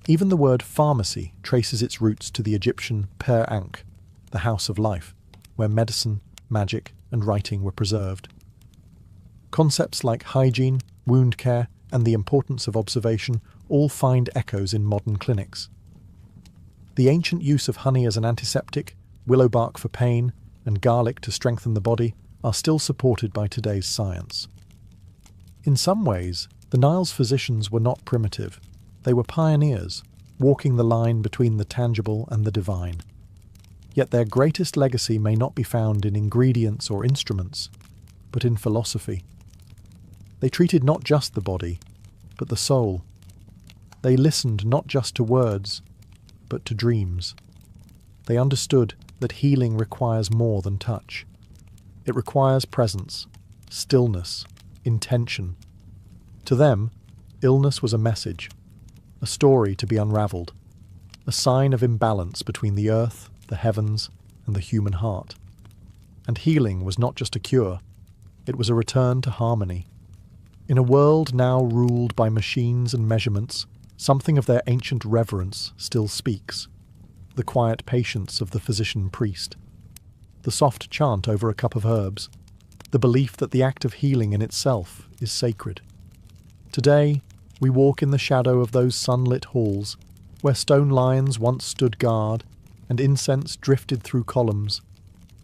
Even the word pharmacy traces its roots to the Egyptian Per Ankh, the house of life, where medicine, magic, and writing were preserved. Concepts like hygiene, wound care, and the importance of observation all find echoes in modern clinics. The ancient use of honey as an antiseptic, willow bark for pain, and garlic to strengthen the body are still supported by today's science. In some ways, the Nile's physicians were not primitive. They were pioneers, walking the line between the tangible and the divine. Yet their greatest legacy may not be found in ingredients or instruments, but in philosophy. They treated not just the body, but the soul. They listened not just to words, but to dreams. They understood that healing requires more than touch. It requires presence, stillness, intention. To them, illness was a message, a story to be unravelled, a sign of imbalance between the earth, the heavens, and the human heart. And healing was not just a cure, it was a return to harmony. In a world now ruled by machines and measurements, something of their ancient reverence still speaks. The quiet patience of the physician-priest, the soft chant over a cup of herbs, the belief that the act of healing in itself is sacred. Today, we walk in the shadow of those sunlit halls, where stone lions once stood guard, and incense drifted through columns,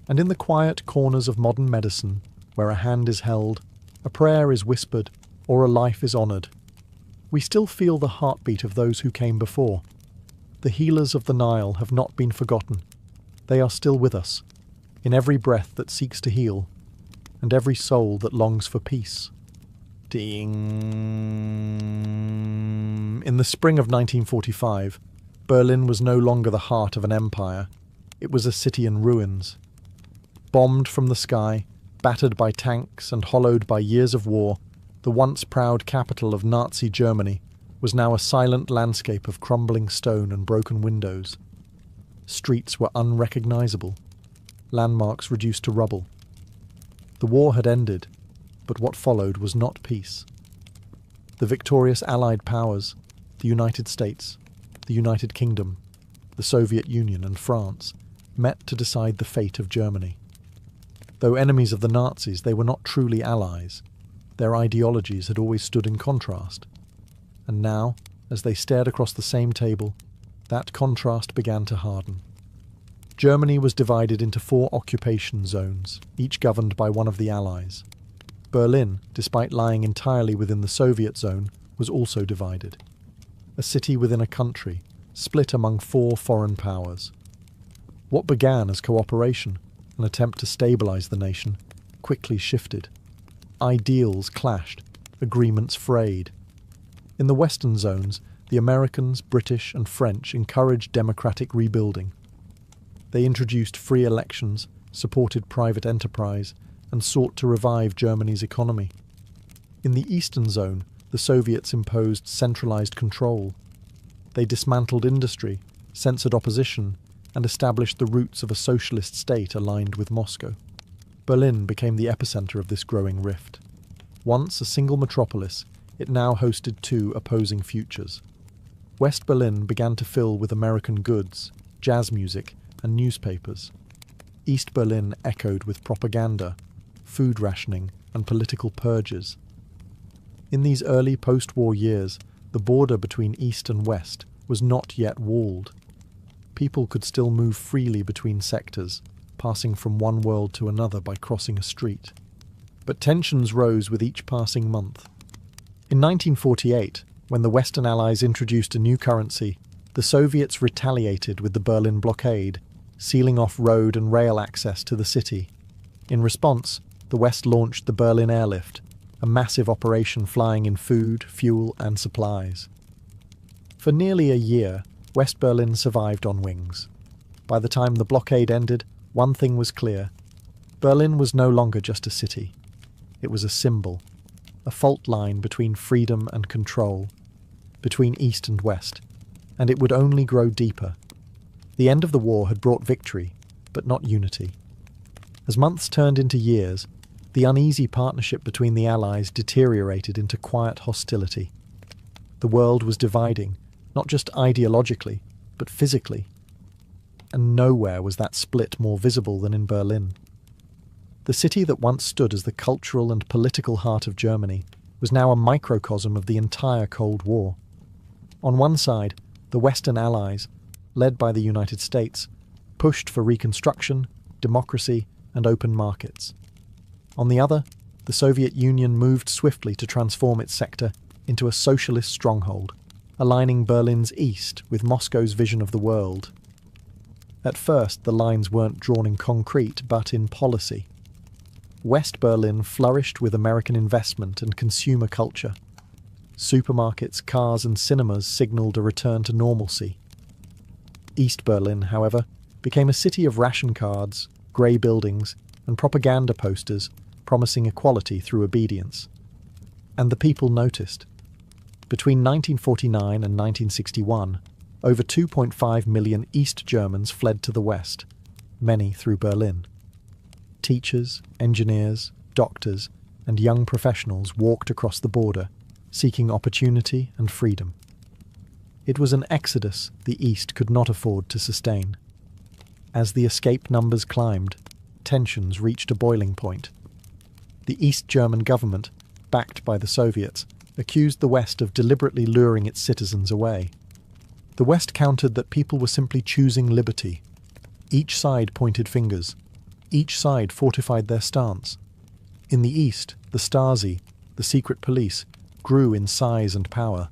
and in the quiet corners of modern medicine, where a hand is held, a prayer is whispered, or a life is honoured, we still feel the heartbeat of those who came before. The healers of the Nile have not been forgotten. They are still with us, in every breath that seeks to heal, and every soul that longs for peace. Ding. In the spring of 1945, Berlin was no longer the heart of an empire. It was a city in ruins. Bombed from the sky, battered by tanks and hollowed by years of war, the once proud capital of Nazi Germany was now a silent landscape of crumbling stone and broken windows. Streets were unrecognizable, landmarks reduced to rubble. The war had ended, but what followed was not peace. The victorious Allied powers, the United States, the United Kingdom, the Soviet Union and France, met to decide the fate of Germany. Though enemies of the Nazis, they were not truly allies. Their ideologies had always stood in contrast. And now, as they stared across the same table, that contrast began to harden. Germany was divided into 4 occupation zones, each governed by one of the Allies. Berlin, despite lying entirely within the Soviet zone, was also divided. A city within a country, split among 4 foreign powers. What began as cooperation, an attempt to stabilize the nation, quickly shifted. Ideals clashed, agreements frayed. In the Western zones, the Americans, British, and French encouraged democratic rebuilding. They introduced free elections, supported private enterprise, and sought to revive Germany's economy. In the Eastern Zone, the Soviets imposed centralized control. They dismantled industry, censored opposition, and established the roots of a socialist state aligned with Moscow. Berlin became the epicenter of this growing rift. Once a single metropolis, it now hosted 2 opposing futures. West Berlin began to fill with American goods, jazz music, and newspapers. East Berlin echoed with propaganda, food rationing, and political purges. In these early post-war years, the border between East and West was not yet walled. People could still move freely between sectors, passing from one world to another by crossing a street. But tensions rose with each passing month. In 1948, when the Western Allies introduced a new currency, the Soviets retaliated with the Berlin blockade, sealing off road and rail access to the city. In response, the West launched the Berlin Airlift, a massive operation flying in food, fuel, and supplies. For nearly a year, West Berlin survived on wings. By the time the blockade ended, one thing was clear. Berlin was no longer just a city. It was a symbol, a fault line between freedom and control, between East and West, and it would only grow deeper. The end of the war had brought victory, but not unity. As months turned into years, the uneasy partnership between the Allies deteriorated into quiet hostility. The world was dividing, not just ideologically, but physically. And nowhere was that split more visible than in Berlin. The city that once stood as the cultural and political heart of Germany was now a microcosm of the entire Cold War. On one side, the Western Allies, led by the United States, pushed for reconstruction, democracy, and open markets. On the other, the Soviet Union moved swiftly to transform its sector into a socialist stronghold, aligning Berlin's east with Moscow's vision of the world. At first, the lines weren't drawn in concrete, but in policy. West Berlin flourished with American investment and consumer culture. Supermarkets, cars, and cinemas signaled a return to normalcy. East Berlin, however, became a city of ration cards, grey buildings, and propaganda posters promising equality through obedience. And the people noticed. Between 1949 and 1961, over 2.5 million East Germans fled to the West, many through Berlin. Teachers, engineers, doctors, and young professionals walked across the border, seeking opportunity and freedom. It was an exodus the East could not afford to sustain. As the escape numbers climbed, tensions reached a boiling point. The East German government, backed by the Soviets, accused the West of deliberately luring its citizens away. The West countered that people were simply choosing liberty. Each side pointed fingers. Each side fortified their stance. In the East, the Stasi, the secret police, grew in size and power,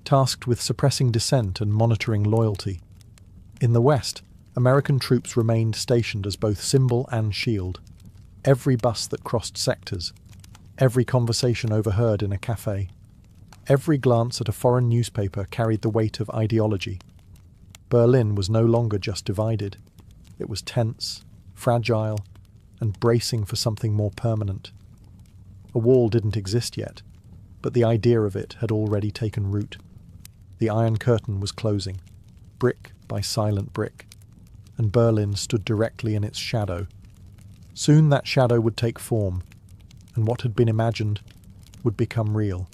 tasked with suppressing dissent and monitoring loyalty. In the West, American troops remained stationed as both symbol and shield. Every bus that crossed sectors, every conversation overheard in a cafe, every glance at a foreign newspaper carried the weight of ideology. Berlin was no longer just divided. It was tense, fragile, and bracing for something more permanent. A wall didn't exist yet, but the idea of it had already taken root. The Iron Curtain was closing, brick by silent brick, and Berlin stood directly in its shadow. Soon that shadow would take form, and what had been imagined would become real.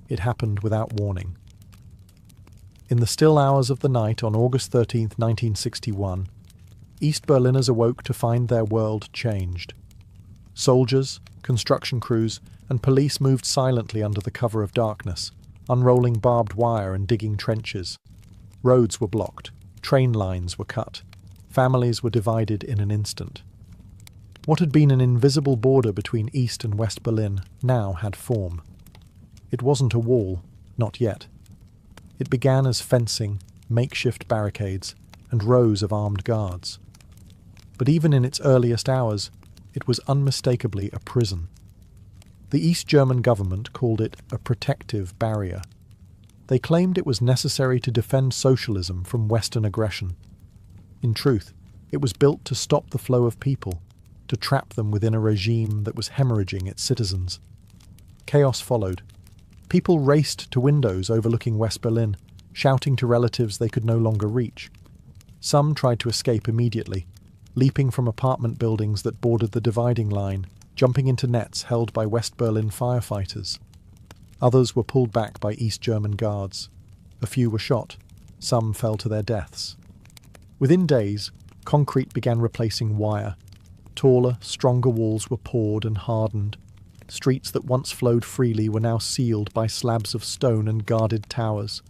It happened without warning. In the still hours of the night on August 13, 1961, East Berliners awoke to find their world changed. Soldiers, construction crews, and police moved silently under the cover of darkness, unrolling barbed wire and digging trenches. Roads were blocked, train lines were cut, Families were divided in an instant. What had been an invisible border between East and West Berlin now had form. It wasn't a wall, not yet. It began as fencing, makeshift barricades, and rows of armed guards. But even in its earliest hours, it was unmistakably a prison. The East German government called it a protective barrier. They claimed it was necessary to defend socialism from Western aggression. In truth, it was built to stop the flow of people, to trap them within a regime that was hemorrhaging its citizens. Chaos followed. People raced to windows overlooking West Berlin, shouting to relatives they could no longer reach. Some tried to escape immediately, leaping from apartment buildings that bordered the dividing line, jumping into nets held by West Berlin firefighters. Others were pulled back by East German guards. A few were shot. Some fell to their deaths. Within days, concrete began replacing wire. Taller, stronger walls were poured and hardened. Streets that once flowed freely were now sealed by slabs of stone and guarded towers.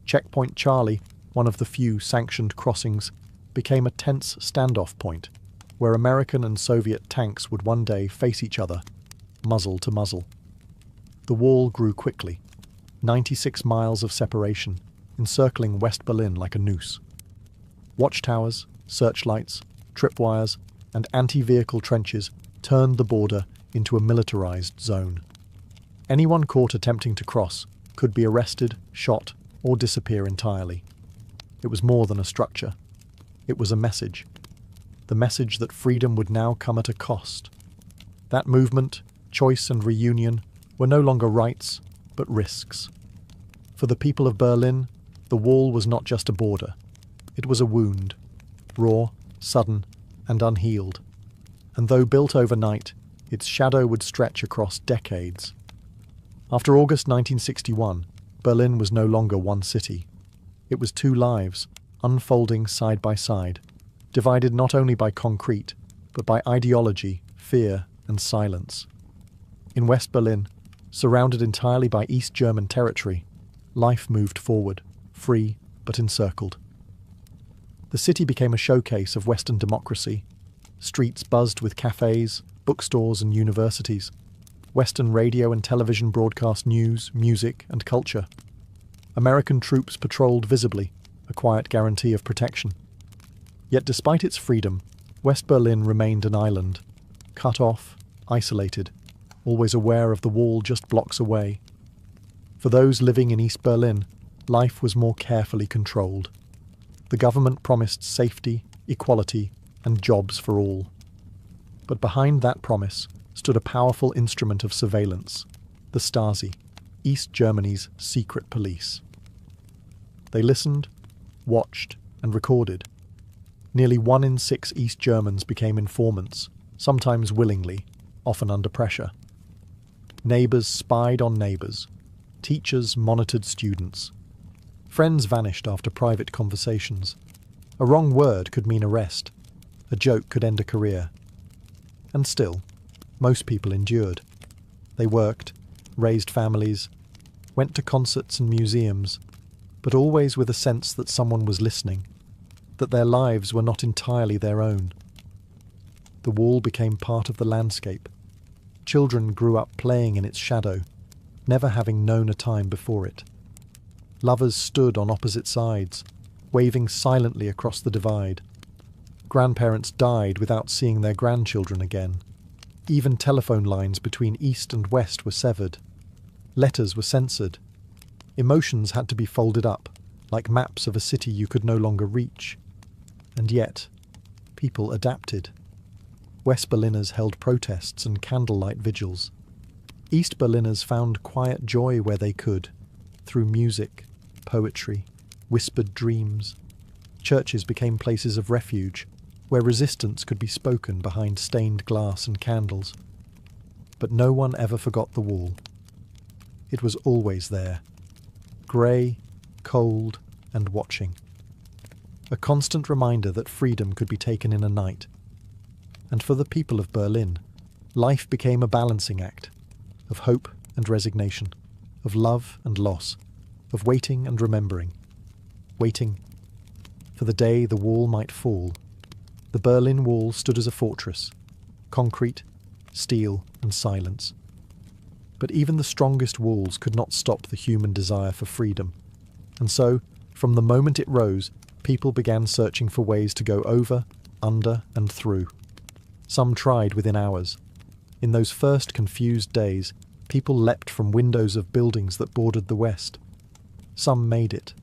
Checkpoint Charlie, one of the few sanctioned crossings, became a tense standoff point, where American and Soviet tanks would one day face each other, muzzle to muzzle. The wall grew quickly, 96 miles of separation, encircling West Berlin like a noose. Watchtowers, searchlights, tripwires, and anti-vehicle trenches turned the border into a militarized zone. Anyone caught attempting to cross could be arrested, shot, or disappear entirely. It was more than a structure. It was a message. The message that freedom would now come at a cost. That movement, choice and reunion were no longer rights, but risks. For the people of Berlin, the wall was not just a border. It was a wound, raw, sudden, and unhealed. And though built overnight, its shadow would stretch across decades. After August 1961, Berlin was no longer one city. It was two lives, unfolding side by side, divided not only by concrete, but by ideology, fear, and silence. In West Berlin, surrounded entirely by East German territory, life moved forward, free but encircled. The city became a showcase of Western democracy. Streets buzzed with cafes, bookstores and universities. Western radio and television broadcast news, music and culture. American troops patrolled visibly, a quiet guarantee of protection. Yet despite its freedom, West Berlin remained an island, cut off, isolated, always aware of the wall just blocks away. For those living in East Berlin, life was more carefully controlled. The government promised safety, equality, and jobs for all. But behind that promise stood a powerful instrument of surveillance, the Stasi, East Germany's secret police. They listened, watched, and recorded. Nearly 1 in 6 East Germans became informants, sometimes willingly, often under pressure. Neighbours spied on neighbours. Teachers monitored students. Friends vanished after private conversations. A wrong word could mean arrest. A joke could end a career. And still, most people endured. They worked, raised families, went to concerts and museums, but always with a sense that someone was listening, that their lives were not entirely their own. The wall became part of the landscape. Children grew up playing in its shadow, never having known a time before it. Lovers stood on opposite sides, waving silently across the divide. Grandparents died without seeing their grandchildren again. Even telephone lines between East and West were severed. Letters were censored. Emotions had to be folded up, like maps of a city you could no longer reach. And yet, people adapted. West Berliners held protests and candlelight vigils. East Berliners found quiet joy where they could, through music, poetry, whispered dreams. Churches became places of refuge, where resistance could be spoken behind stained glass and candles. But no one ever forgot the wall. It was always there, grey, cold, and watching. A constant reminder that freedom could be taken in a night. And for the people of Berlin, life became a balancing act, of hope and resignation, of love and loss, of waiting and remembering. Waiting for the day the wall might fall. The Berlin Wall stood as a fortress, concrete, steel, and silence. But even the strongest walls could not stop the human desire for freedom. And so, from the moment it rose, people began searching for ways to go over, under, and through. Some tried within hours. In those first confused days, people leapt from windows of buildings that bordered the west. Some made it.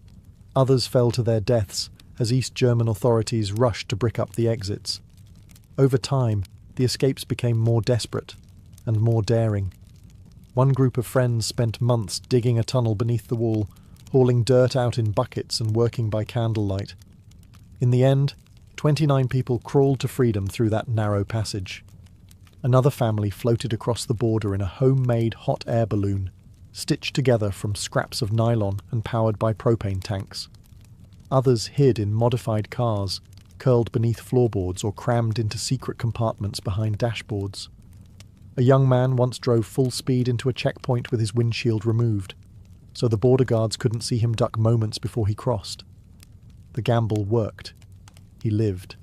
Others fell to their deaths as East German authorities rushed to brick up the exits. Over time, the escapes became more desperate and more daring. One group of friends spent months digging a tunnel beneath the wall, hauling dirt out in buckets and working by candlelight. In the end, 29 people crawled to freedom through that narrow passage. Another family floated across the border in a homemade hot air balloon, stitched together from scraps of nylon and powered by propane tanks. Others hid in modified cars, curled beneath floorboards or crammed into secret compartments behind dashboards. A young man once drove full speed into a checkpoint with his windshield removed, so the border guards couldn't see him duck moments before he crossed. The gamble worked. He lived.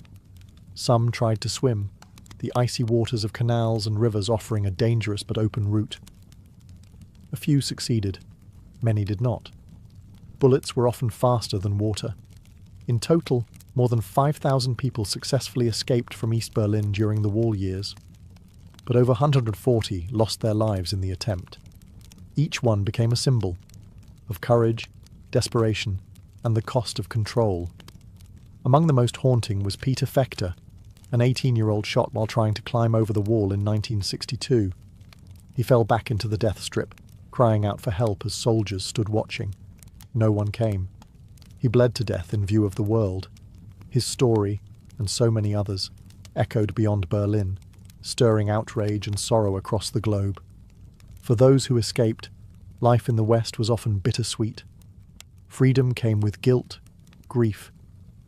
Some tried to swim, the icy waters of canals and rivers offering a dangerous but open route. A few succeeded. Many did not. Bullets were often faster than water. In total, more than 5,000 people successfully escaped from East Berlin during the wall years. But over 140 lost their lives in the attempt. Each one became a symbol of courage, desperation, and the cost of control. Among the most haunting was Peter Fechter, an 18-year-old shot while trying to climb over the wall in 1962. He fell back into the death strip, crying out for help as soldiers stood watching. No one came. He bled to death in view of the world. His story, and so many others, echoed beyond Berlin, stirring outrage and sorrow across the globe. For those who escaped, life in the West was often bittersweet. Freedom came with guilt, grief,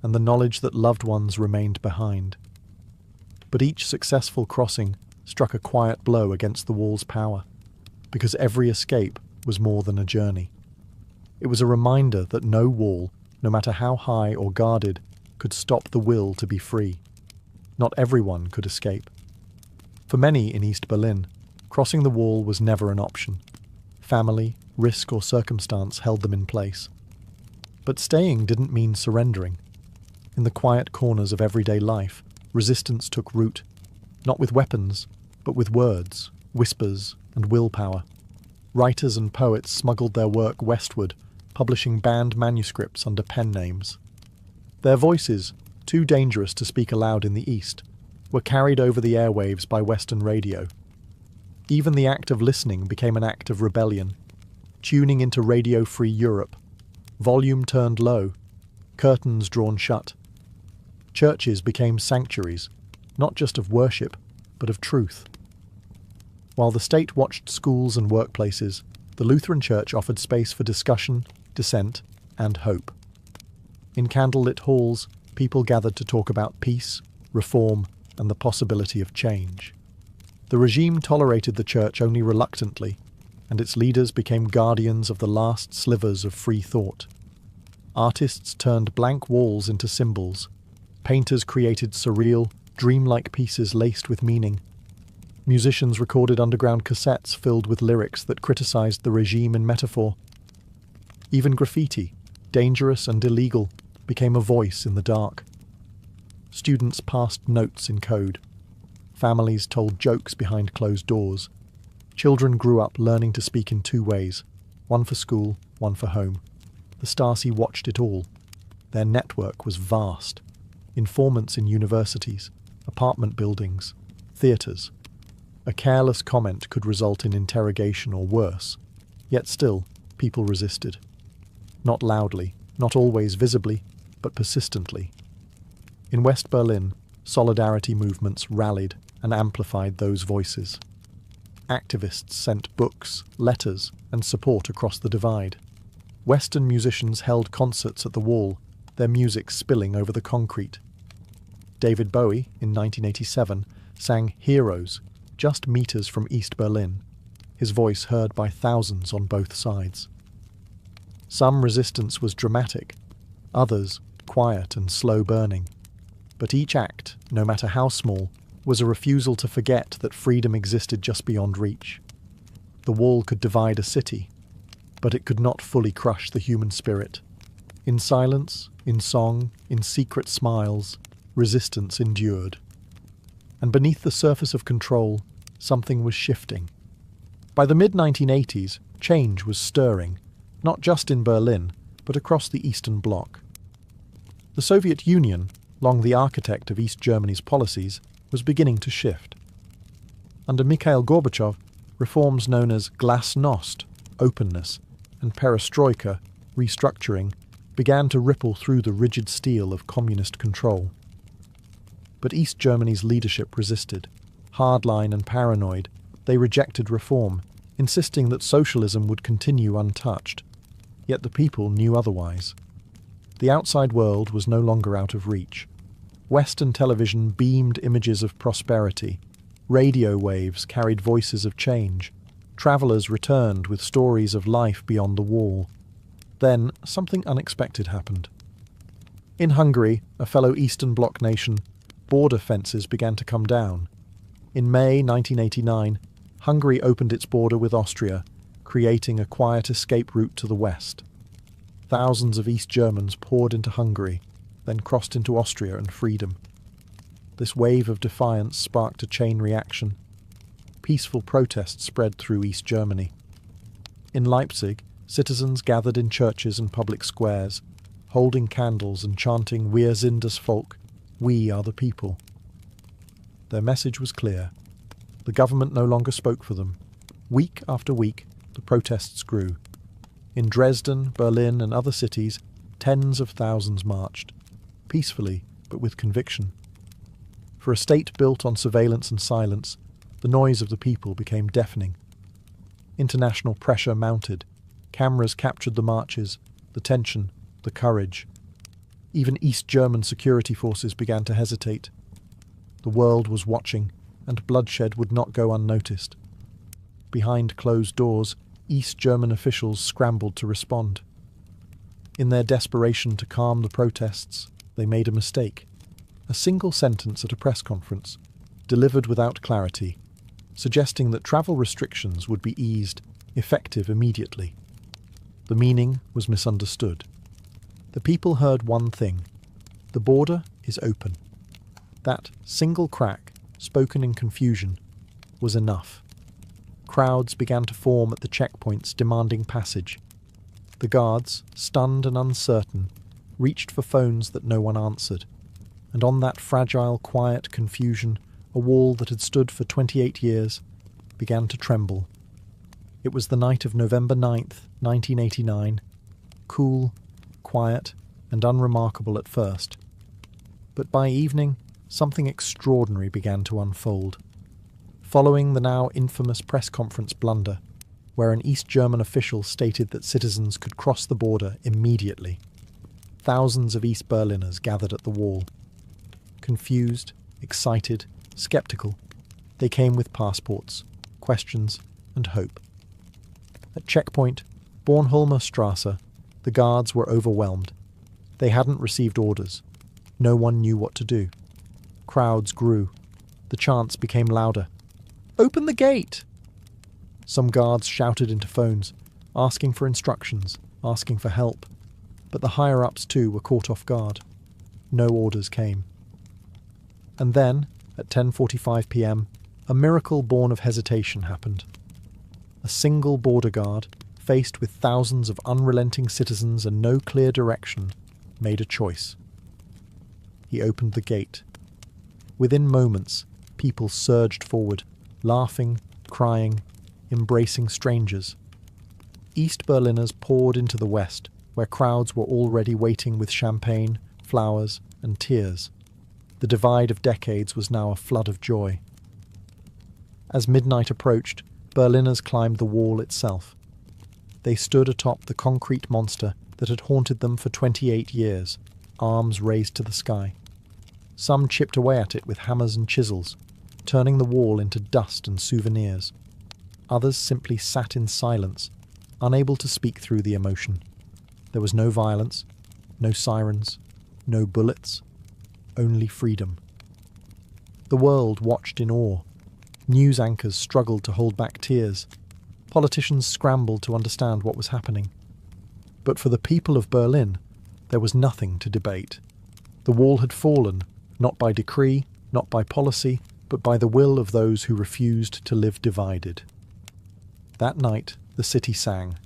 and the knowledge that loved ones remained behind. But each successful crossing struck a quiet blow against the wall's power, because every escape was more than a journey. It was a reminder that no wall, no matter how high or guarded, could stop the will to be free. Not everyone could escape. For many in East Berlin, crossing the wall was never an option. Family, risk, or circumstance held them in place. But staying didn't mean surrendering. In the quiet corners of everyday life, resistance took root, not with weapons, but with words, whispers, and willpower. Writers and poets smuggled their work westward, publishing banned manuscripts under pen names. Their voices, too dangerous to speak aloud in the East, were carried over the airwaves by Western radio. Even the act of listening became an act of rebellion, tuning into radio-free Europe, volume turned low, curtains drawn shut. Churches became sanctuaries, not just of worship, but of truth. While the state watched schools and workplaces, the Lutheran Church offered space for discussion, dissent, and hope. In candlelit halls, people gathered to talk about peace, reform, and the possibility of change. The regime tolerated the church only reluctantly, and its leaders became guardians of the last slivers of free thought. Artists turned blank walls into symbols. Painters created surreal, dreamlike pieces laced with meaning. Musicians recorded underground cassettes filled with lyrics that criticized the regime in metaphor. Even graffiti, dangerous and illegal, became a voice in the dark. Students passed notes in code. Families told jokes behind closed doors. Children grew up learning to speak in two ways, one for school, one for home. The Stasi watched it all. Their network was vast. Informants in universities, apartment buildings, theatres. A careless comment could result in interrogation or worse. Yet still, people resisted. Not loudly, not always visibly, but persistently. In West Berlin, solidarity movements rallied and amplified those voices. Activists sent books, letters, and support across the divide. Western musicians held concerts at the wall, their music spilling over the concrete. David Bowie, in 1987, sang Heroes, just meters from East Berlin, his voice heard by thousands on both sides. Some resistance was dramatic, others quiet and slow burning. But each act, no matter how small, was a refusal to forget that freedom existed just beyond reach. The wall could divide a city, but it could not fully crush the human spirit. In silence, in song, in secret smiles, resistance endured. And beneath the surface of control, something was shifting. By the mid-1980s, change was stirring, not just in Berlin, but across the Eastern Bloc. The Soviet Union, long the architect of East Germany's policies, was beginning to shift. Under Mikhail Gorbachev, reforms known as glasnost, openness, and perestroika, restructuring, began to ripple through the rigid steel of communist control. But East Germany's leadership resisted. Hardline and paranoid, they rejected reform, insisting that socialism would continue untouched. Yet the people knew otherwise. The outside world was no longer out of reach. Western television beamed images of prosperity. Radio waves carried voices of change. Travellers returned with stories of life beyond the wall. Then something unexpected happened. In Hungary, a fellow Eastern Bloc nation, border fences began to come down. In May 1989, Hungary opened its border with Austria, creating a quiet escape route to the west. Thousands of East Germans poured into Hungary, then crossed into Austria and freedom. This wave of defiance sparked a chain reaction. Peaceful protests spread through East Germany. In Leipzig, citizens gathered in churches and public squares, holding candles and chanting "Wir sind das Volk," "We are the people." Their message was clear. The government no longer spoke for them. Week after week, the protests grew. In Dresden, Berlin, and other cities, tens of thousands marched, peacefully but with conviction. For a state built on surveillance and silence, the noise of the people became deafening. International pressure mounted. Cameras captured the marches, the tension, the courage. Even East German security forces began to hesitate. The world was watching, and bloodshed would not go unnoticed. Behind closed doors, East German officials scrambled to respond. In their desperation to calm the protests, they made a mistake. A single sentence at a press conference, delivered without clarity, suggesting that travel restrictions would be eased, effective immediately. The meaning was misunderstood. The people heard one thing: the border is open. That single crack, spoken in confusion, was enough. Crowds began to form at the checkpoints demanding passage. The guards, stunned and uncertain, reached for phones that no one answered. And on that fragile, quiet confusion, a wall that had stood for 28 years began to tremble. It was the night of November 9th, 1989, cool, quiet, and unremarkable at first. But by evening, something extraordinary began to unfold. Following the now infamous press conference blunder, where an East German official stated that citizens could cross the border immediately, thousands of East Berliners gathered at the wall. Confused, excited, skeptical, they came with passports, questions, and hope. At checkpoint Bornholmer Strasse, the guards were overwhelmed. They hadn't received orders. No one knew what to do. Crowds grew. The chants became louder. "Open the gate!" Some guards shouted into phones, asking for instructions, asking for help. But the higher-ups too were caught off guard. No orders came. And then, at 10:45 p.m., a miracle born of hesitation happened. A single border guard, faced with thousands of unrelenting citizens and no clear direction, made a choice. He opened the gate. Within moments, people surged forward, laughing, crying, embracing strangers. East Berliners poured into the west, where crowds were already waiting with champagne, flowers, and tears. The divide of decades was now a flood of joy. As midnight approached, Berliners climbed the wall itself. They stood atop the concrete monster that had haunted them for 28 years, arms raised to the sky. Some chipped away at it with hammers and chisels, turning the wall into dust and souvenirs. Others simply sat in silence, unable to speak through the emotion. There was no violence, no sirens, no bullets, only freedom. The world watched in awe. News anchors struggled to hold back tears. Politicians scrambled to understand what was happening. But for the people of Berlin, there was nothing to debate. The wall had fallen, not by decree, not by policy, but by the will of those who refused to live divided. That night, the city sang.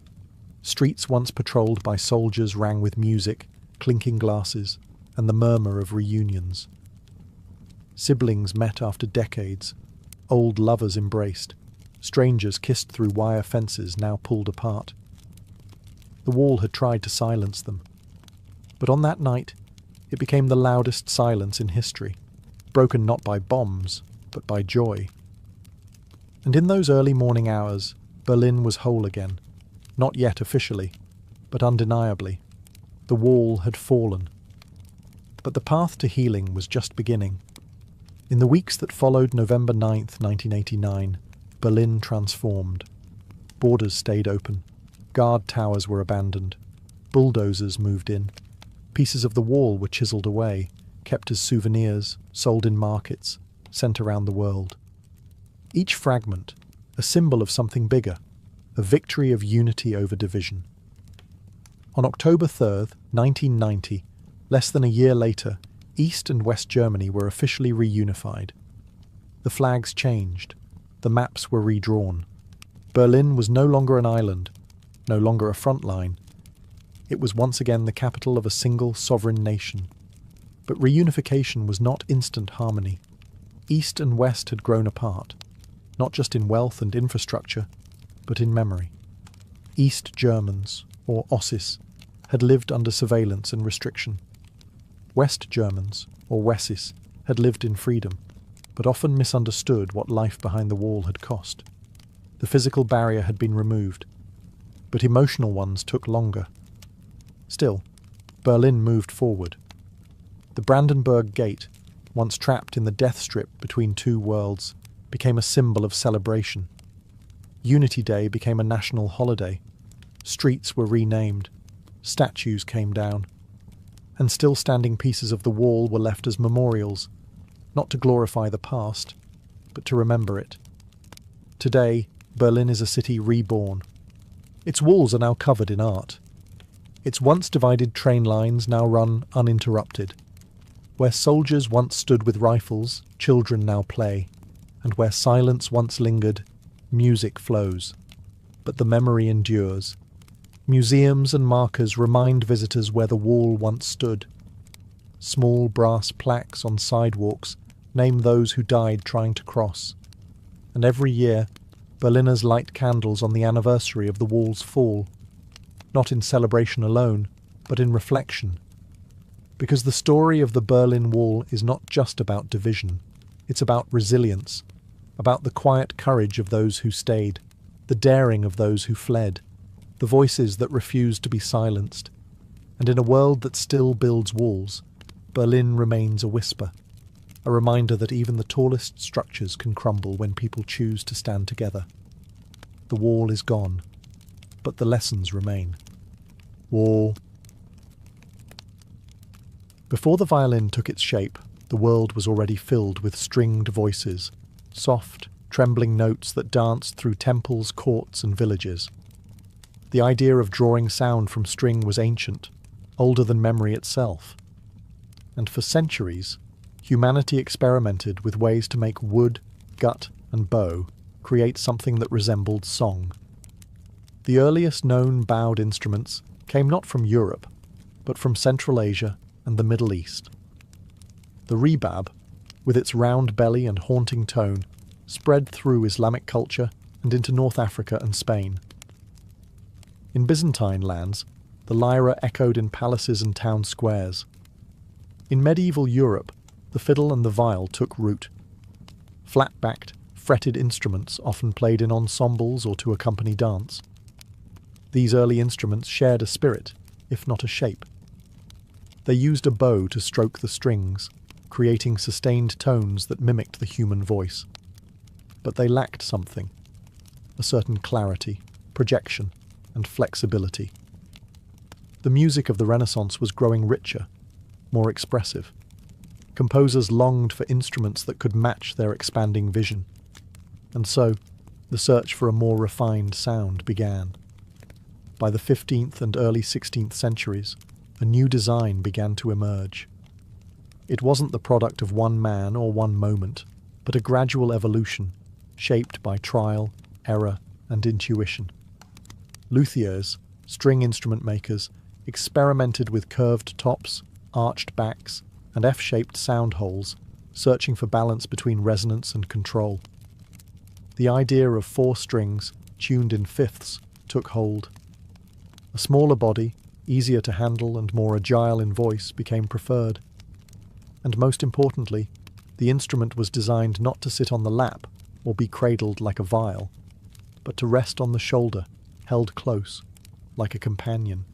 Streets once patrolled by soldiers rang with music, clinking glasses, and the murmur of reunions. Siblings met after decades. Old lovers embraced. Strangers kissed through wire fences now pulled apart. The wall had tried to silence them. But on that night, it became the loudest silence in history, broken not by bombs, but by joy. And in those early morning hours, Berlin was whole again, not yet officially, but undeniably. The wall had fallen. But the path to healing was just beginning. In the weeks that followed November 9th, 1989, Berlin transformed. Borders stayed open. Guard towers were abandoned. Bulldozers moved in. Pieces of the wall were chiselled away, kept as souvenirs, sold in markets, sent around the world. Each fragment, a symbol of something bigger, a victory of unity over division. On October 3rd, 1990, less than a year later, East and West Germany were officially reunified. The flags changed. The maps were redrawn. Berlin was no longer an island, no longer a front line. It was once again the capital of a single sovereign nation. But reunification was not instant harmony. East and West had grown apart, not just in wealth and infrastructure, but in memory. East Germans, or Ossis, had lived under surveillance and restriction. West Germans, or Wessis, had lived in freedom, but often misunderstood what life behind the wall had cost. The physical barrier had been removed, but emotional ones took longer. Still, Berlin moved forward. The Brandenburg Gate, once trapped in the death strip between two worlds, became a symbol of celebration. Unity Day became a national holiday. Streets were renamed. Statues came down. And still standing pieces of the wall were left as memorials, not to glorify the past, but to remember it. Today, Berlin is a city reborn. Its walls are now covered in art. Its once divided train lines now run uninterrupted. Where soldiers once stood with rifles, children now play, and where silence once lingered, music flows. But the memory endures. Museums and markers remind visitors where the wall once stood. Small brass plaques on sidewalks name those who died trying to cross. And every year, Berliners light candles on the anniversary of the wall's fall, not in celebration alone, but in reflection. Because the story of the Berlin Wall is not just about division, it's about resilience, about the quiet courage of those who stayed, the daring of those who fled, the voices that refused to be silenced. And in a world that still builds walls, Berlin remains a whisper, a reminder that even the tallest structures can crumble when people choose to stand together. The wall is gone, but the lessons remain. Wall. Before the violin took its shape, the world was already filled with stringed voices, soft, trembling notes that danced through temples, courts, and villages. The idea of drawing sound from string was ancient, older than memory itself. And for centuries, humanity experimented with ways to make wood, gut, and bow create something that resembled song. The earliest known bowed instruments came not from Europe, but from Central Asia and the Middle East. The rebab, with its round belly and haunting tone, spread through Islamic culture and into North Africa and Spain. In Byzantine lands, the lyra echoed in palaces and town squares. In medieval Europe, the fiddle and the viol took root. Flat-backed, fretted instruments often played in ensembles or to accompany dance. These early instruments shared a spirit, if not a shape. They used a bow to stroke the strings, creating sustained tones that mimicked the human voice. But they lacked something, a certain clarity, projection, and flexibility. The music of the Renaissance was growing richer. more expressive. Composers longed for instruments that could match their expanding vision. And so, the search for a more refined sound began. By the 15th and early 16th centuries, a new design began to emerge. It wasn't the product of one man or one moment, but a gradual evolution, shaped by trial, error, and intuition. Luthiers, string instrument makers, experimented with curved tops, arched backs, and F-shaped sound holes, searching for balance between resonance and control. The idea of 4 strings, tuned in fifths, took hold. A smaller body, easier to handle and more agile in voice, became preferred. And most importantly, the instrument was designed not to sit on the lap or be cradled like a viol, but to rest on the shoulder, held close, like a companion.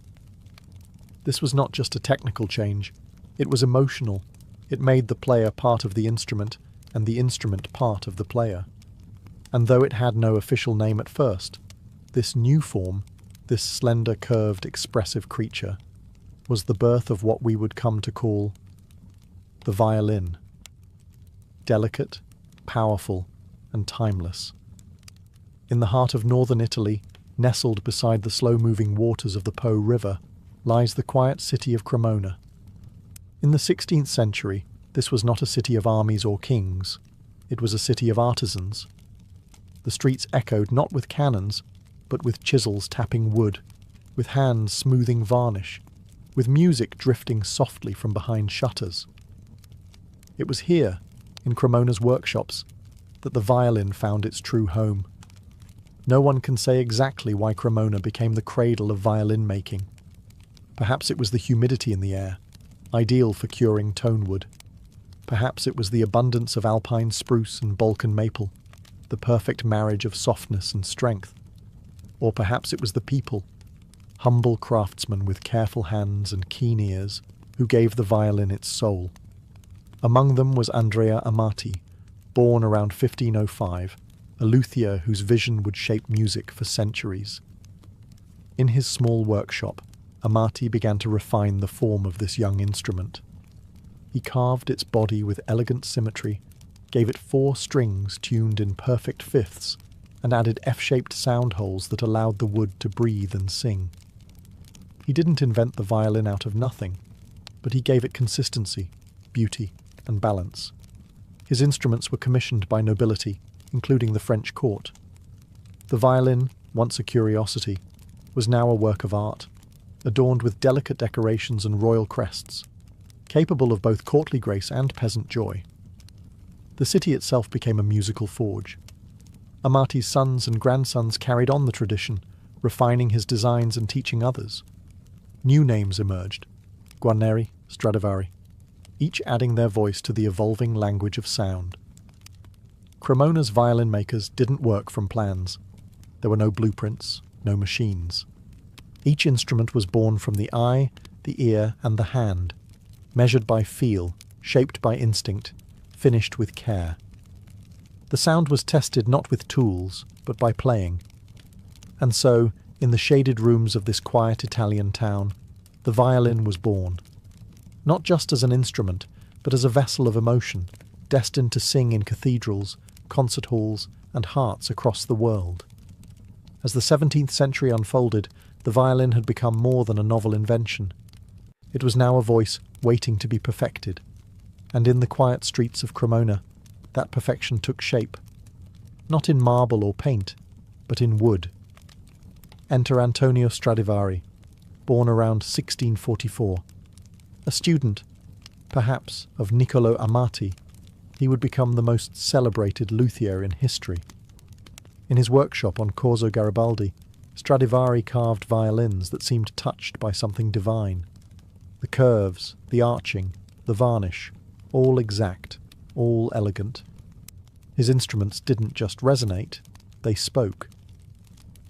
This was not just a technical change, it was emotional. It made the player part of the instrument, and the instrument part of the player. And though it had no official name at first, this new form, this slender, curved, expressive creature, was the birth of what we would come to call the violin. Delicate, powerful, and timeless. In the heart of northern Italy, nestled beside the slow-moving waters of the Po River, lies the quiet city of Cremona. In the 16th century, this was not a city of armies or kings. It was a city of artisans. The streets echoed not with cannons, but with chisels tapping wood, with hands smoothing varnish, with music drifting softly from behind shutters. It was here, in Cremona's workshops, that the violin found its true home. No one can say exactly why Cremona became the cradle of violin making. Perhaps it was the humidity in the air, ideal for curing tonewood. Perhaps it was the abundance of alpine spruce and Balkan maple, the perfect marriage of softness and strength. Or perhaps it was the people, humble craftsmen with careful hands and keen ears, who gave the violin its soul. Among them was Andrea Amati, born around 1505, a luthier whose vision would shape music for centuries. In his small workshop, Amati began to refine the form of this young instrument. He carved its body with elegant symmetry, gave it 4 strings tuned in perfect fifths, and added F-shaped sound holes that allowed the wood to breathe and sing. He didn't invent the violin out of nothing, but he gave it consistency, beauty, and balance. His instruments were commissioned by nobility, including the French court. The violin, once a curiosity, was now a work of art, adorned with delicate decorations and royal crests, capable of both courtly grace and peasant joy. The city itself became a musical forge. Amati's sons and grandsons carried on the tradition, refining his designs and teaching others. New names emerged, Guarneri, Stradivari, each adding their voice to the evolving language of sound. Cremona's violin makers didn't work from plans. There were no blueprints, no machines. Each instrument was born from the eye, the ear, and the hand, measured by feel, shaped by instinct, finished with care. The sound was tested not with tools, but by playing. And so, in the shaded rooms of this quiet Italian town, the violin was born. Not just as an instrument, but as a vessel of emotion, destined to sing in cathedrals, concert halls, and hearts across the world. As the 17th century unfolded, the violin had become more than a novel invention. It was now a voice waiting to be perfected. And in the quiet streets of Cremona, that perfection took shape. Not in marble or paint, but in wood. Enter Antonio Stradivari, born around 1644. A student, perhaps, of Niccolo Amati, he would become the most celebrated luthier in history. In his workshop on Corso Garibaldi, Stradivari carved violins that seemed touched by something divine. The curves, the arching, the varnish, all exact, all elegant. His instruments didn't just resonate, they spoke.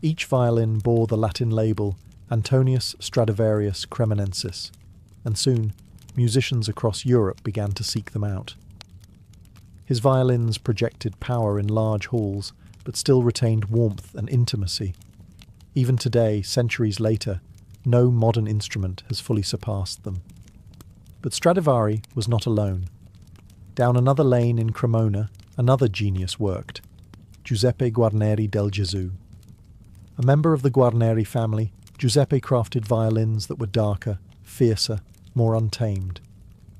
Each violin bore the Latin label Antonius Stradivarius Cremonensis, and soon musicians across Europe began to seek them out. His violins projected power in large halls, but still retained warmth and intimacy. Even today, centuries later, no modern instrument has fully surpassed them. But Stradivari was not alone. Down another lane in Cremona, another genius worked, Giuseppe Guarneri del Gesù. A member of the Guarneri family, Giuseppe crafted violins that were darker, fiercer, more untamed.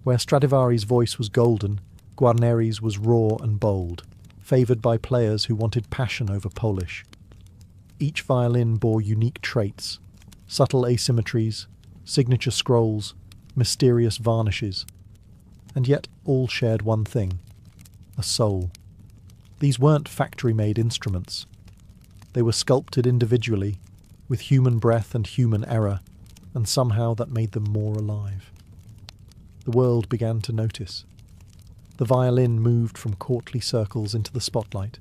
Where Stradivari's voice was golden, Guarneri's was raw and bold, favoured by players who wanted passion over polish. Each violin bore unique traits, subtle asymmetries, signature scrolls, mysterious varnishes, and yet all shared one thing: a soul. These weren't factory-made instruments. They were sculpted individually, with human breath and human error, and somehow that made them more alive. The world began to notice. The violin moved from courtly circles into the spotlight.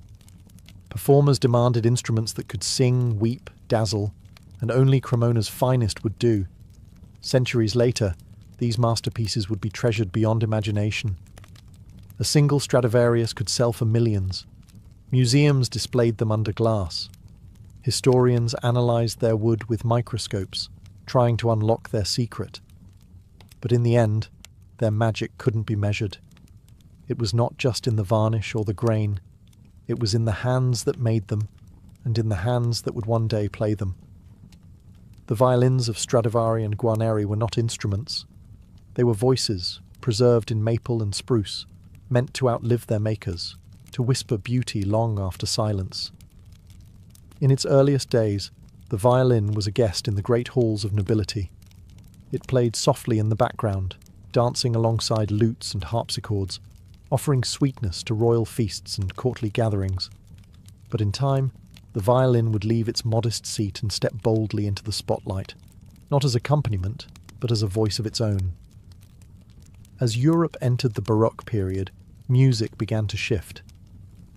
Performers demanded instruments that could sing, weep, dazzle, and only Cremona's finest would do. Centuries later, these masterpieces would be treasured beyond imagination. A single Stradivarius could sell for millions. Museums displayed them under glass. Historians analysed their wood with microscopes, trying to unlock their secret. But in the end, their magic couldn't be measured. It was not just in the varnish or the grain. It was in the hands that made them, and in the hands that would one day play them. The violins of Stradivari and Guarneri were not instruments. They were voices, preserved in maple and spruce, meant to outlive their makers, to whisper beauty long after silence. In its earliest days, the violin was a guest in the great halls of nobility. It played softly in the background, dancing alongside lutes and harpsichords, offering sweetness to royal feasts and courtly gatherings. But in time, the violin would leave its modest seat and step boldly into the spotlight, not as accompaniment, but as a voice of its own. As Europe entered the Baroque period, music began to shift.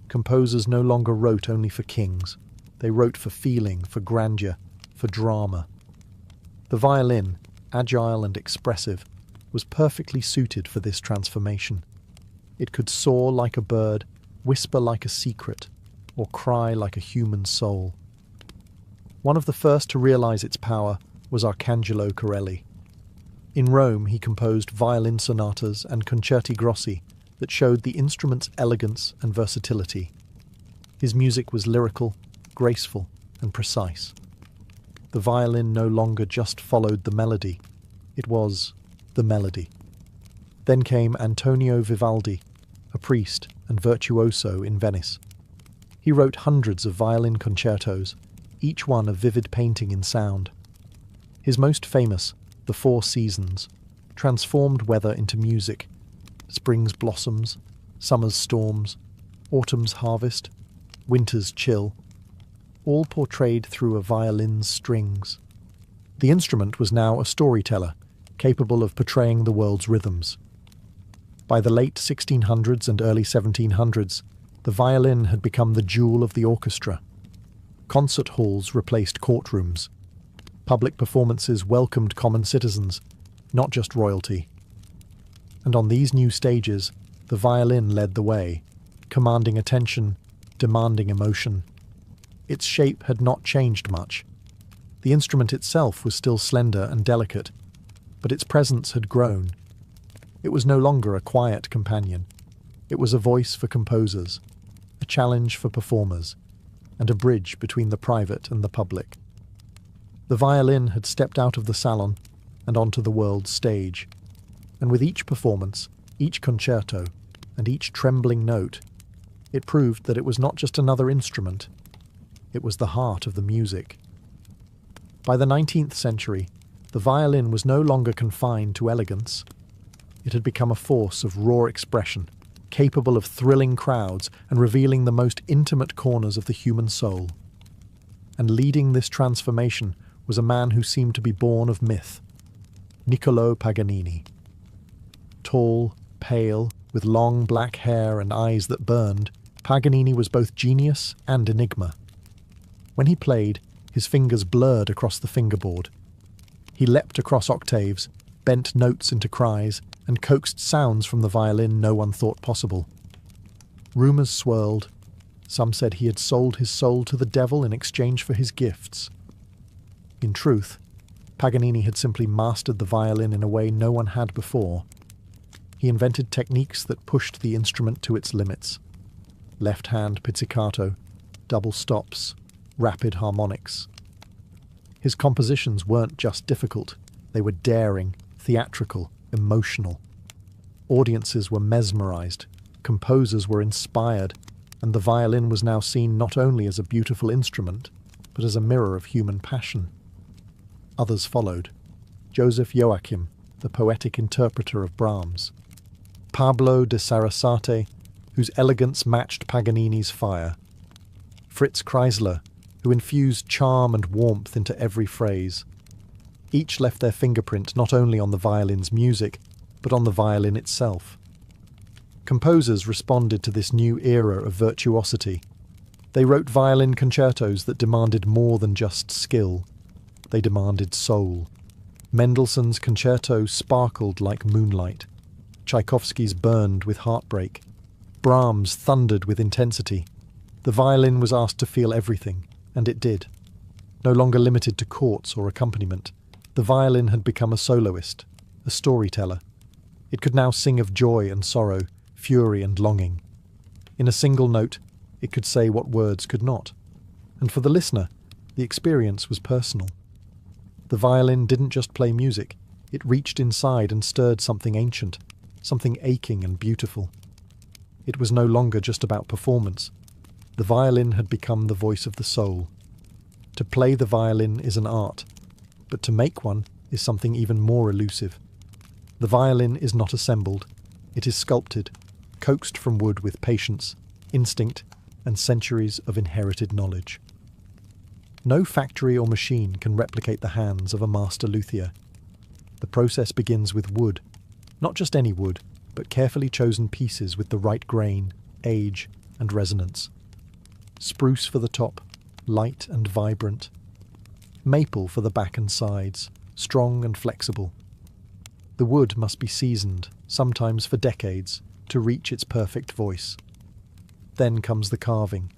Composers no longer wrote only for kings. They wrote for feeling, for grandeur, for drama. The violin, agile and expressive, was perfectly suited for this transformation. It could soar like a bird, whisper like a secret, or cry like a human soul. One of the first to realize its power was Arcangelo Corelli. In Rome, he composed violin sonatas and concerti grossi that showed the instrument's elegance and versatility. His music was lyrical, graceful, and precise. The violin no longer just followed the melody. It was the melody. Then came Antonio Vivaldi, a priest and virtuoso in Venice. He wrote hundreds of violin concertos, each one a vivid painting in sound. His most famous, The Four Seasons, transformed weather into music: spring's blossoms, summer's storms, autumn's harvest, winter's chill, all portrayed through a violin's strings. The instrument was now a storyteller, capable of portraying the world's rhythms. By the late 1600s and early 1700s, the violin had become the jewel of the orchestra. Concert halls replaced courtrooms. Public performances welcomed common citizens, not just royalty. And on these new stages, the violin led the way, commanding attention, demanding emotion. Its shape had not changed much. The instrument itself was still slender and delicate, but its presence had grown. It was no longer a quiet companion. It was a voice for composers, a challenge for performers, and a bridge between the private and the public. The violin had stepped out of the salon and onto the world's stage, and with each performance, each concerto, and each trembling note, it proved that it was not just another instrument. It was the heart of the music. By the 19th century, the violin was no longer confined to elegance. It had become a force of raw expression, capable of thrilling crowds and revealing the most intimate corners of the human soul. And leading this transformation was a man who seemed to be born of myth, Niccolò Paganini. Tall, pale, with long black hair and eyes that burned, Paganini was both genius and enigma. When he played, his fingers blurred across the fingerboard. He leapt across octaves, bent notes into cries, and coaxed sounds from the violin no one thought possible. Rumours swirled. Some said he had sold his soul to the devil in exchange for his gifts. In truth, Paganini had simply mastered the violin in a way no one had before. He invented techniques that pushed the instrument to its limits. Left-hand pizzicato, double stops, rapid harmonics. His compositions weren't just difficult, they were daring, theatrical, emotional. Audiences were mesmerized, composers were inspired, and the violin was now seen not only as a beautiful instrument, but as a mirror of human passion. Others followed. Joseph Joachim, the poetic interpreter of Brahms. Pablo de Sarasate, whose elegance matched Paganini's fire. Fritz Kreisler, who infused charm and warmth into every phrase. Each left their fingerprint not only on the violin's music, but on the violin itself. Composers responded to this new era of virtuosity. They wrote violin concertos that demanded more than just skill. They demanded soul. Mendelssohn's concerto sparkled like moonlight. Tchaikovsky's burned with heartbreak. Brahms thundered with intensity. The violin was asked to feel everything, and it did. No longer limited to chords or accompaniment, the violin had become a soloist, a storyteller. It could now sing of joy and sorrow, fury and longing. In a single note, it could say what words could not. And for the listener, the experience was personal. The violin didn't just play music, it reached inside and stirred something ancient, something aching and beautiful. It was no longer just about performance. The violin had become the voice of the soul. To play the violin is an art, but to make one is something even more elusive. The violin is not assembled, it is sculpted, coaxed from wood with patience, instinct, and centuries of inherited knowledge. No factory or machine can replicate the hands of a master luthier. The process begins with wood, not just any wood, but carefully chosen pieces with the right grain, age, and resonance. Spruce for the top, light and vibrant. Maple for the back and sides, strong and flexible. The wood must be seasoned, sometimes for decades, to reach its perfect voice. Then comes the carving.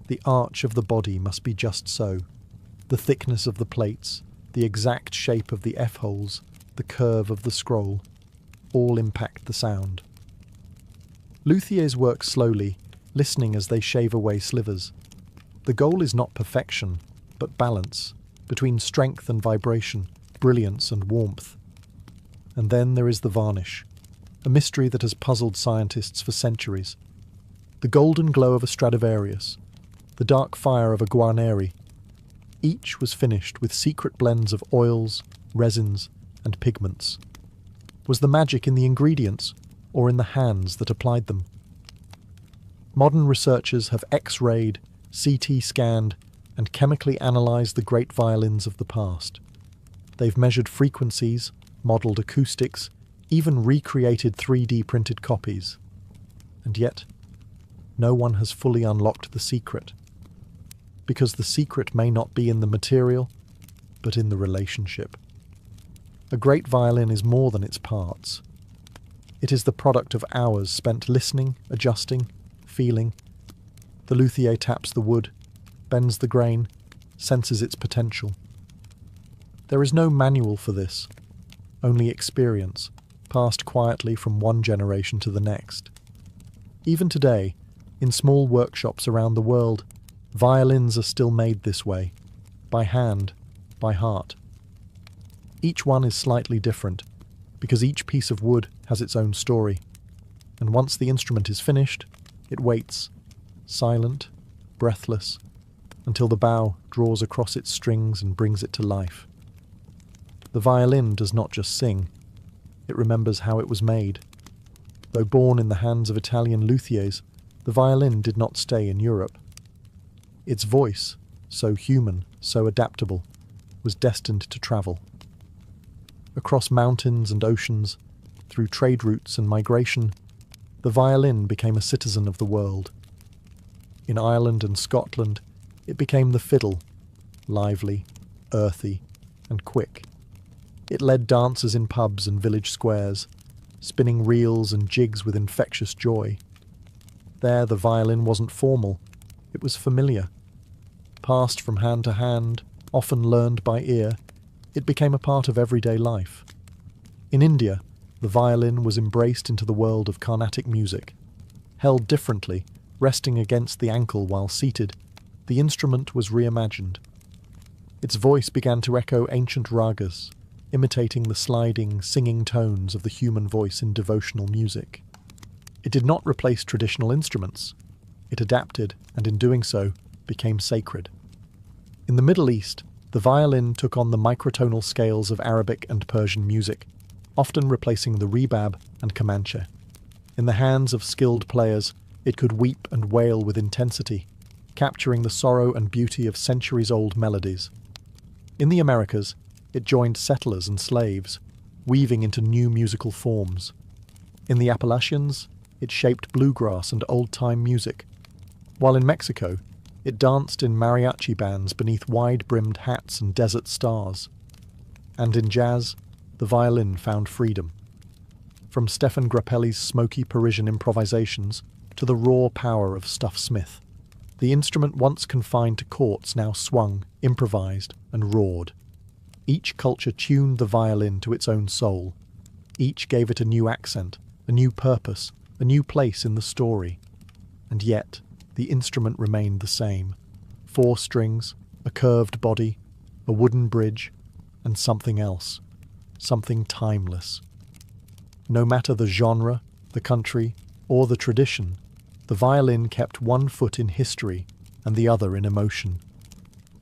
The arch of the body must be just so. The thickness of the plates, the exact shape of the F-holes, the curve of the scroll, all impact the sound. Luthiers work slowly, listening as they shave away slivers. The goal is not perfection, but balance, between strength and vibration, brilliance and warmth. And then there is the varnish, a mystery that has puzzled scientists for centuries. The golden glow of a Stradivarius, the dark fire of a Guarneri. Each was finished with secret blends of oils, resins, and pigments. Was the magic in the ingredients, or in the hands that applied them? Modern researchers have X-rayed, CT scanned, and chemically analysed the great violins of the past. They've measured frequencies, modelled acoustics, even recreated 3D printed copies. And yet, no one has fully unlocked the secret. Because the secret may not be in the material, but in the relationship. A great violin is more than its parts. It is the product of hours spent listening, adjusting, feeling. The luthier taps the wood, bends the grain, senses its potential. There is no manual for this, only experience, passed quietly from one generation to the next. Even today, in small workshops around the world, violins are still made this way, by hand, by heart. Each one is slightly different, because each piece of wood has its own story, and once the instrument is finished, it waits, silent, breathless, until the bow draws across its strings and brings it to life. The violin does not just sing, it remembers how it was made. Though born in the hands of Italian luthiers, the violin did not stay in Europe. Its voice, so human, so adaptable, was destined to travel. Across mountains and oceans, through trade routes and migration, the violin became a citizen of the world. In Ireland and Scotland, it became the fiddle, lively, earthy, and quick. It led dancers in pubs and village squares, spinning reels and jigs with infectious joy. There the violin wasn't formal, it was familiar. Passed from hand to hand, often learned by ear, it became a part of everyday life. In India, the violin was embraced into the world of Carnatic music. Held differently, resting against the ankle while seated, the instrument was reimagined. Its voice began to echo ancient ragas, imitating the sliding, singing tones of the human voice in devotional music. It did not replace traditional instruments. It adapted, and in doing so, became sacred. In the Middle East, the violin took on the microtonal scales of Arabic and Persian music, often replacing the rebab and Comanche. In the hands of skilled players, it could weep and wail with intensity, capturing the sorrow and beauty of centuries-old melodies. In the Americas, it joined settlers and slaves, weaving into new musical forms. In the Appalachians, it shaped bluegrass and old-time music, while in Mexico, it danced in mariachi bands beneath wide-brimmed hats and desert stars. And in jazz, the violin found freedom. From Stefan Grappelli's smoky Parisian improvisations to the raw power of Stuff Smith, the instrument once confined to courts now swung, improvised, and roared. Each culture tuned the violin to its own soul. Each gave it a new accent, a new purpose, a new place in the story. And yet, the instrument remained the same. 4 strings, a curved body, a wooden bridge, and something else. Something timeless. No matter the genre, the country, or the tradition, the violin kept one foot in history and the other in emotion.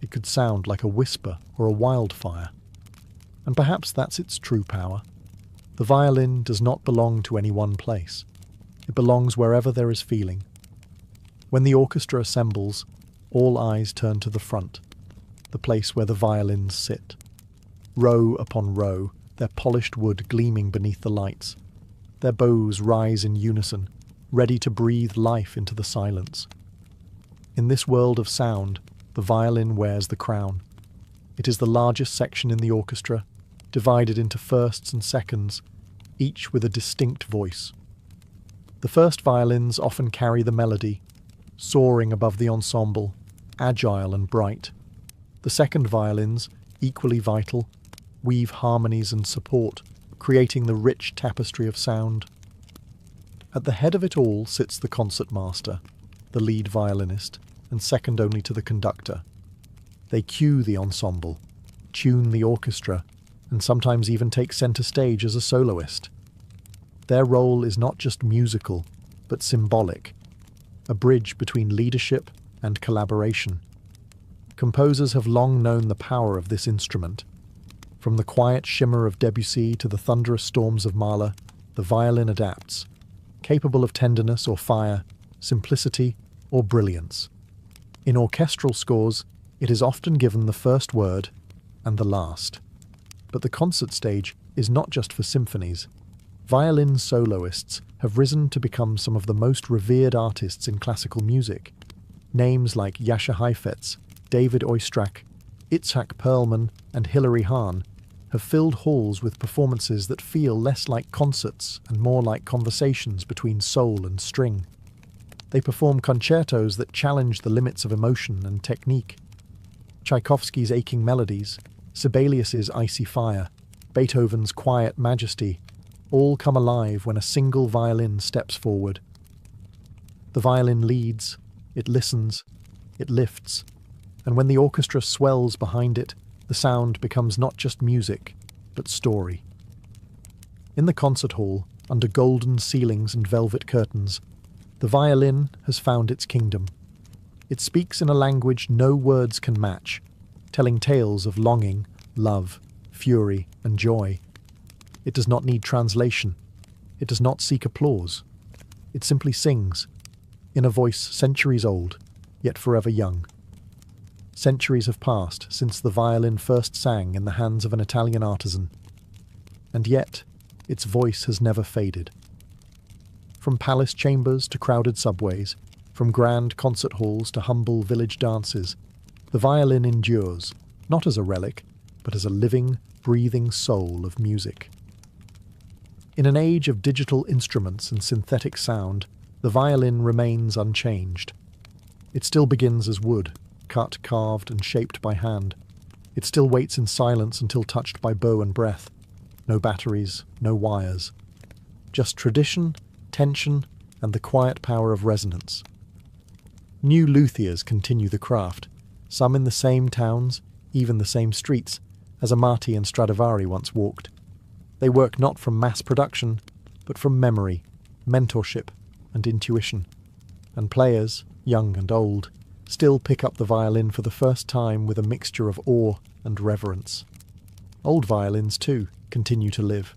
It could sound like a whisper or a wildfire. And perhaps that's its true power. The violin does not belong to any one place. It belongs wherever there is feeling. When the orchestra assembles, all eyes turn to the front, the place where the violins sit. Row upon row, their polished wood gleaming beneath the lights. Their bows rise in unison, ready to breathe life into the silence. In this world of sound, the violin wears the crown. It is the largest section in the orchestra, divided into firsts and seconds, each with a distinct voice. The first violins often carry the melody, soaring above the ensemble, agile and bright. The second violins, equally vital, weave harmonies and support, creating the rich tapestry of sound. At the head of it all sits the concertmaster, the lead violinist, and second only to the conductor. They cue the ensemble, tune the orchestra, and sometimes even take centre stage as a soloist. Their role is not just musical, but symbolic, a bridge between leadership and collaboration. Composers have long known the power of this instrument. From the quiet shimmer of Debussy to the thunderous storms of Mahler, the violin adapts, capable of tenderness or fire, simplicity or brilliance. In orchestral scores, it is often given the first word and the last. But the concert stage is not just for symphonies. Violin soloists have risen to become some of the most revered artists in classical music. Names like Jascha Heifetz, David Oistrakh, Itzhak Perlman, and Hilary Hahn have filled halls with performances that feel less like concerts and more like conversations between soul and string. They perform concertos that challenge the limits of emotion and technique. Tchaikovsky's aching melodies, Sibelius's icy fire, Beethoven's quiet majesty, all come alive when a single violin steps forward. The violin leads, it listens, it lifts, and when the orchestra swells behind it, the sound becomes not just music, but story. In the concert hall, under golden ceilings and velvet curtains, the violin has found its kingdom. It speaks in a language no words can match, telling tales of longing, love, fury, and joy. It does not need translation. It does not seek applause. It simply sings, in a voice centuries old, yet forever young. Centuries have passed since the violin first sang in the hands of an Italian artisan, and yet its voice has never faded. From palace chambers to crowded subways, from grand concert halls to humble village dances, the violin endures, not as a relic, but as a living, breathing soul of music. In an age of digital instruments and synthetic sound, the violin remains unchanged. It still begins as wood, cut, carved, and shaped by hand. It still waits in silence until touched by bow and breath. No batteries, no wires. Just tradition, tension, and the quiet power of resonance. New luthiers continue the craft, some in the same towns, even the same streets, as Amati and Stradivari once walked. They work not from mass production, but from memory, mentorship, and intuition. And players, young and old, still pick up the violin for the first time with a mixture of awe and reverence. Old violins, too, continue to live.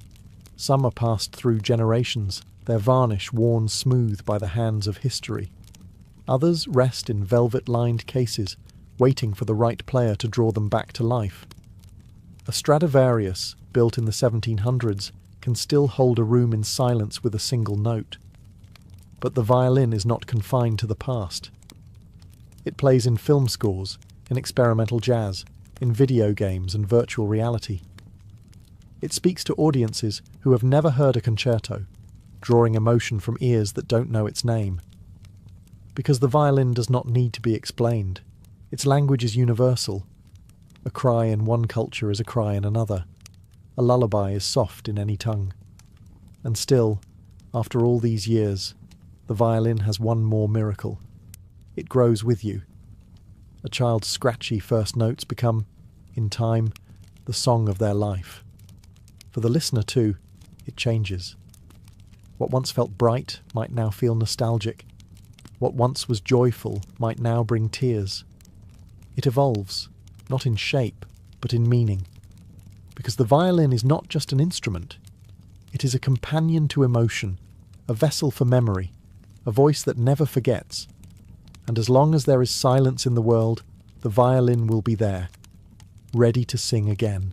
Some are passed through generations, their varnish worn smooth by the hands of history. Others rest in velvet-lined cases, waiting for the right player to draw them back to life. A Stradivarius, built in the 1700s, can still hold a room in silence with a single note. But the violin is not confined to the past. It plays in film scores, in experimental jazz, in video games and virtual reality. It speaks to audiences who have never heard a concerto, drawing emotion from ears that don't know its name. Because the violin does not need to be explained. Its language is universal. A cry in one culture is a cry in another. A lullaby is soft in any tongue. And still, after all these years, the violin has one more miracle. It grows with you. A child's scratchy first notes become, in time, the song of their life. For the listener, too, it changes. What once felt bright might now feel nostalgic. What once was joyful might now bring tears. It evolves, not in shape, but in meaning. Because the violin is not just an instrument. It is a companion to emotion, a vessel for memory, a voice that never forgets. And as long as there is silence in the world, the violin will be there, ready to sing again.